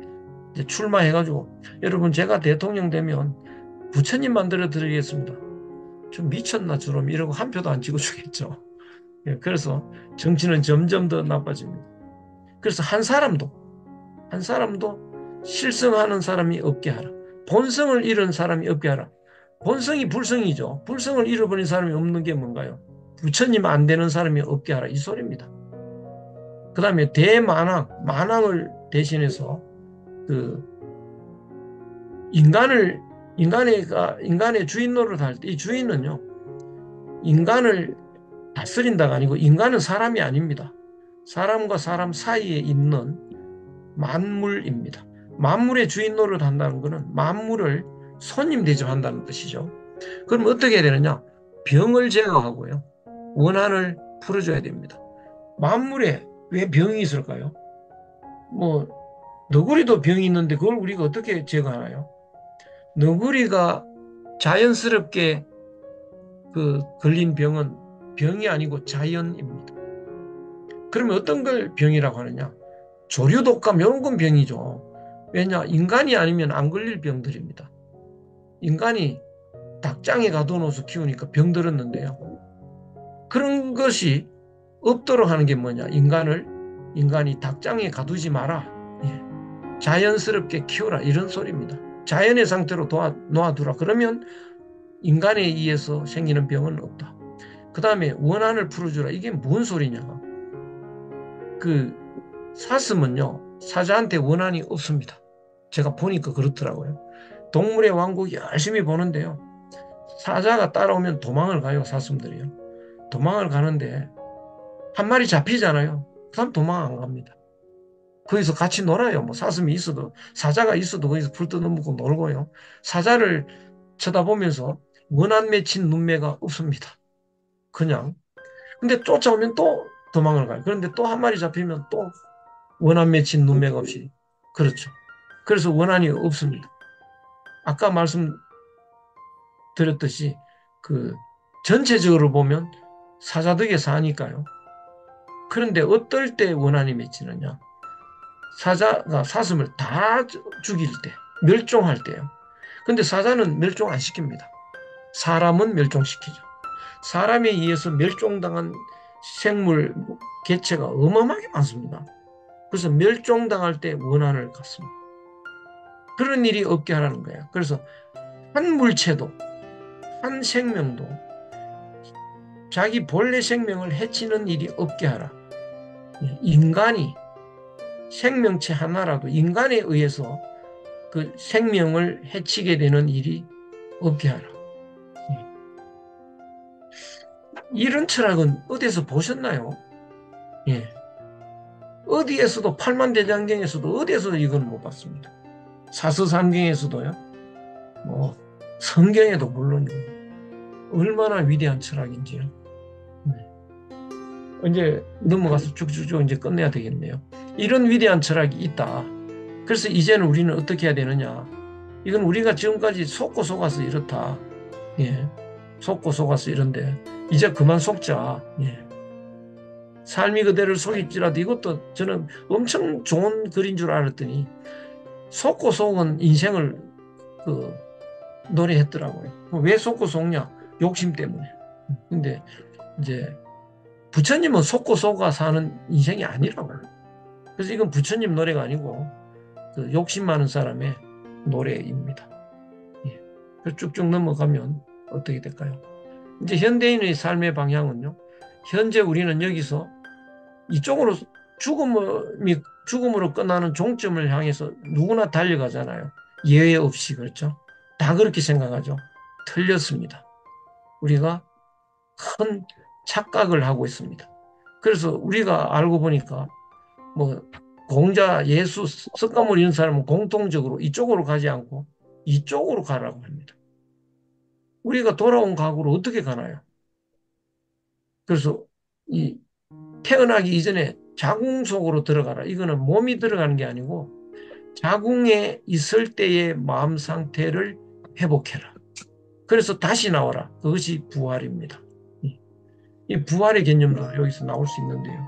이제 출마해가지고 여러분 제가 대통령 되면 부처님 만들어 드리겠습니다. 좀 미쳤나 주름 이러고 한 표도 안 찍어주겠죠. 그래서 정치는 점점 더 나빠집니다. 그래서 한 사람도 실성하는 사람이 없게 하라. 본성을 잃은 사람이 없게 하라. 본성이 불성이죠. 불성을 잃어버린 사람이 없는 게 뭔가요? 부처님 안 되는 사람이 없게 하라. 이 소리입니다. 그 다음에 만왕을 대신해서 인간의 주인 노릇할 때 이 주인은요, 인간을 다스린다가 아니고 인간은 사람이 아닙니다. 사람과 사람 사이에 있는 만물입니다. 만물의 주인 노릇 한다는 것은 만물을 손님 대접한다는 뜻이죠. 그럼 어떻게 해야 되느냐? 병을 제거하고요. 원한을 풀어줘야 됩니다. 만물에 왜 병이 있을까요? 너구리도 병이 있는데 그걸 우리가 어떻게 제거하나요? 너구리가 자연스럽게 걸린 병은 병이 아니고 자연입니다. 그러면 어떤 걸 병이라고 하느냐? 조류독감 이런 건 병이죠. 왜냐? 인간이 아니면 안 걸릴 병들입니다. 인간이 닭장에 가둬놓아서 키우니까 병들었는데요. 그런 것이 없도록 하는 게 뭐냐? 인간이 닭장에 가두지 마라. 자연스럽게 키워라. 이런 소리입니다. 자연의 상태로 놓아두라. 그러면 인간에 의해서 생기는 병은 없다. 그 다음에 원한을 풀어주라. 이게 뭔 소리냐? 사슴은요, 사자한테 원한이 없습니다. 제가 보니까 그렇더라고요. 동물의 왕국 열심히 보는데요. 사자가 따라오면 도망을 가요, 사슴들이요. 도망을 가는데 한 마리 잡히잖아요. 그 다음 도망 안 갑니다. 거기서 같이 놀아요. 사자가 있어도 거기서 불 뜯어먹고 놀고요. 사자를 쳐다보면서 원한 맺힌 눈매가 없습니다. 그냥. 근데 쫓아오면 또 도망을 가요. 그런데 또 한 마리 잡히면 또 원한 맺힌 눈매가 없이. 그렇죠. 그래서 원한이 없습니다. 아까 말씀드렸듯이 전체적으로 보면 사자덕에 사니까요. 그런데 어떨 때 원한이 맺히느냐? 사자가 사슴을 다 죽일 때, 멸종할 때요. 근데 사자는 멸종 안 시킵니다. 사람은 멸종시키죠. 사람에 의해서 멸종당한 생물, 개체가 어마어마하게 많습니다. 그래서 멸종당할 때 원한을 갖습니다. 그런 일이 없게 하라는 거예요. 그래서 한 물체도, 한 생명도 자기 본래 생명을 해치는 일이 없게 하라. 인간이 생명체 하나라도 인간에 의해서 그 생명을 해치게 되는 일이 없게 하라. 이런 철학은 어디에서 보셨나요? 어디에서도 팔만대장경에서도 어디에서도 이건 못 봤습니다. 사서삼경에서도요. 성경에도 물론이고 얼마나 위대한 철학인지요. 이제 넘어가서 쭉쭉쭉 이제 끝내야 되겠네요. 이런 위대한 철학이 있다. 그래서 이제는 우리는 어떻게 해야 되느냐. 이건 우리가 지금까지 속고 속아서 이렇다. 예. 속고 속아서 이런데 이제 그만 속자. 예. 삶이 그대를 속일지라도 이것도 저는 엄청 좋은 글인 줄 알았더니 속고 속은 인생을 그 노래했더라고요. 왜 속고 속냐? 욕심 때문에. 근데 이제 부처님은 속고 속아 사는 인생이 아니라고요. 그래서 이건 부처님 노래가 아니고 그 욕심 많은 사람의 노래입니다. 예. 쭉쭉 넘어가면 어떻게 될까요? 이제 현대인의 삶의 방향은요. 현재 우리는 여기서 이쪽으로 죽음으로 끝나는 종점을 향해서 누구나 달려가잖아요. 예외 없이 그렇죠. 다 그렇게 생각하죠. 틀렸습니다. 우리가 큰 착각을 하고 있습니다. 그래서 우리가 알고 보니까 뭐 공자, 예수, 석가모니 이런 사람은 공통적으로 이쪽으로 가지 않고 이쪽으로 가라고 합니다. 우리가 돌아온 과거로 어떻게 가나요? 그래서 이 태어나기 이전에 자궁 속으로 들어가라. 이거는 몸이 들어가는 게 아니고 자궁에 있을 때의 마음 상태를 회복해라. 그래서 다시 나와라. 그것이 부활입니다. 이 부활의 개념도 여기서 나올 수 있는데요.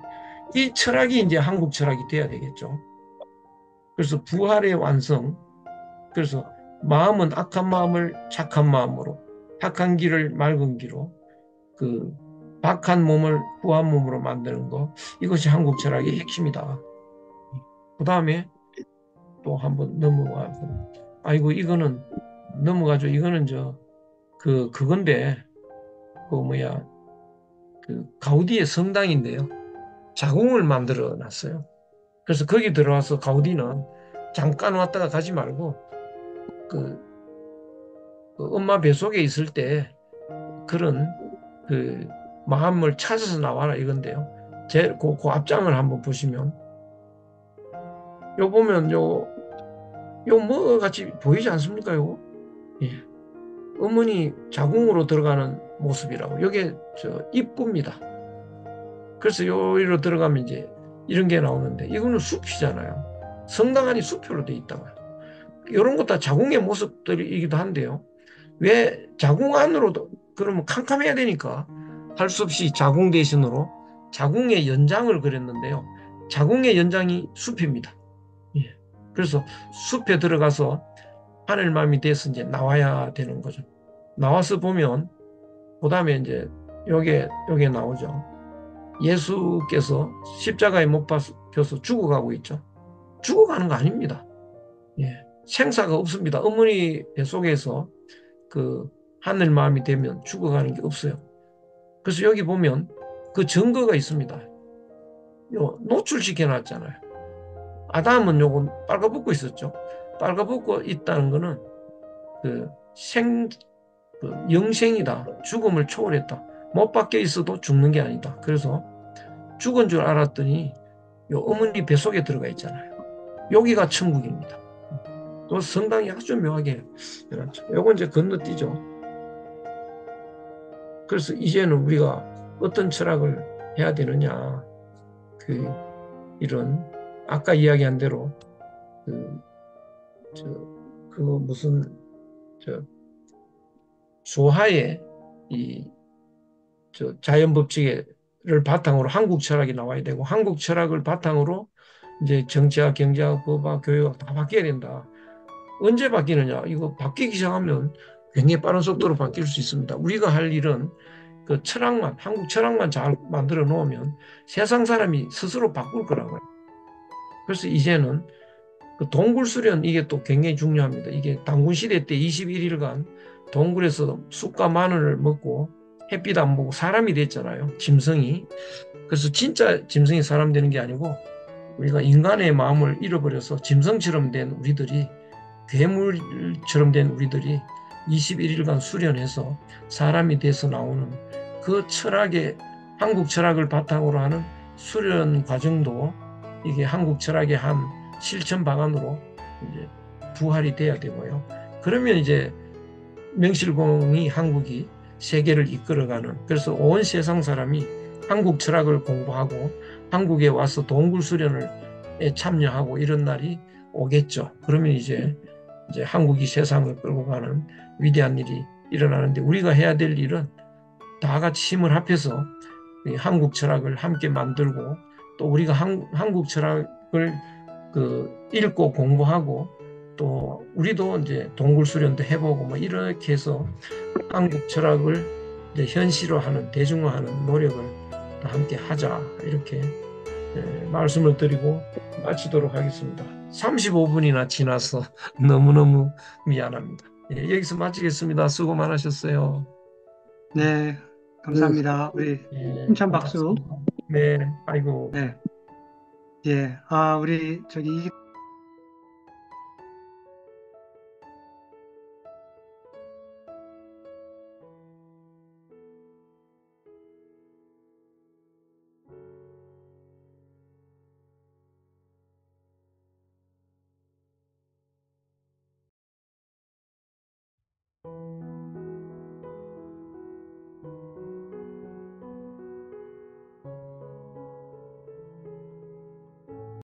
이 철학이 이제 한국 철학이 돼야 되겠죠. 그래서 부활의 완성. 그래서 마음은 악한 마음을 착한 마음으로, 착한 길을 맑은 길로, 그 박한 몸을 후한 몸으로 만드는 거. 이것이 한국 철학의 핵심이다. 그 다음에 또 한번 넘어가고, 아이고 이거는 넘어가죠. 이거는 그건데 그 가우디의 성당인데요. 자궁을 만들어 놨어요. 그래서 거기 들어와서 가우디는 잠깐 왔다가 가지 말고 그 엄마 뱃속에 있을 때 그런 그 마음을 찾아서 나와라 이건데요. 그 앞장을 한번 보시면 요 보면 요 뭐 같이 보이지 않습니까? 요거? 예. 어머니 자궁으로 들어가는 모습이라고. 요게 입구입니다. 그래서 여기로 들어가면 이제 이런 게 나오는데 이거는 숲이잖아요. 성당 안이 숲으로 돼 있다고요. 이런 것 다 자궁의 모습들이기도 한데요. 왜 자궁 안으로도 그러면 캄캄해야 되니까 할 수 없이 자궁 대신으로 자궁의 연장을 그렸는데요. 자궁의 연장이 숲입니다. 예. 그래서 숲에 들어가서 하늘맘이 돼서 이제 나와야 되는 거죠. 나와서 보면 그다음에 이제 요게 나오죠. 예수께서 십자가에 못 박혀서 죽어가고 있죠. 죽어가는 거 아닙니다. 예. 생사가 없습니다. 어머니 뱃속에서 그 하늘 마음이 되면 죽어가는 게 없어요. 그래서 여기 보면 그 증거가 있습니다. 요 노출시켜 놨잖아요. 아담은 요거 빨가벗고 있었죠. 빨가벗고 있다는 거는 그 영생이다. 죽음을 초월했다. 못 박혀 있어도 죽는 게 아니다. 그래서 죽은 줄 알았더니 요 어머니 뱃속에 들어가 있잖아요. 여기가 천국입니다. 또 성당이 아주 묘하게 해놨죠. 요건 이제 건너뛰죠. 그래서 이제는 우리가 어떤 철학을 해야 되느냐. 이런 아까 이야기한 대로 조하의 자연 법칙을 바탕으로 한국 철학이 나와야 되고 한국 철학을 바탕으로 이제 정치학, 경제학, 법학, 교육학 다 바뀌어야 된다. 언제 바뀌느냐? 이거 바뀌기 시작하면 굉장히 빠른 속도로 바뀔 수 있습니다. 우리가 할 일은 그 철학만, 한국 철학만 잘 만들어 놓으면 세상 사람이 스스로 바꿀 거라고요. 그래서 이제는 그 동굴 수련 이게 또 굉장히 중요합니다. 이게 단군 시대 때 21일간 동굴에서 쑥과 마늘을 먹고 햇빛 안 보고 사람이 됐잖아요. 짐승이. 그래서 진짜 짐승이 사람 되는 게 아니고 우리가 인간의 마음을 잃어버려서 짐승처럼 된 우리들이 괴물처럼 된 우리들이 21일간 수련해서 사람이 돼서 나오는 그 철학의 한국 철학을 바탕으로 하는 수련 과정도 이게 한국 철학의 한 실천 방안으로 이제 부활이 돼야 되고요. 그러면 이제 명실공히 한국이 세계를 이끌어가는, 그래서 온 세상 사람이 한국 철학을 공부하고 한국에 와서 동굴 수련에 참여하고 이런 날이 오겠죠. 그러면 이제 한국이 세상을 끌고 가는 위대한 일이 일어나는데, 우리가 해야 될 일은 다 같이 힘을 합해서 이 한국 철학을 함께 만들고, 또 우리가 한국 철학을 읽고 공부하고, 또 우리도 이제 동굴 수련도 해보고 뭐 이렇게 해서 한국 철학을 이제 현실화하는, 대중화하는 노력을 다 함께 하자, 이렇게 말씀을 드리고 마치도록 하겠습니다. 35분이나 지나서 너무너무 미안합니다. 여기서 마치겠습니다. 수고 많으셨어요. 네, 감사합니다. 우리 힘찬 박수. 고맙습니다. 네, 아이고. 네, 예, 우리 저기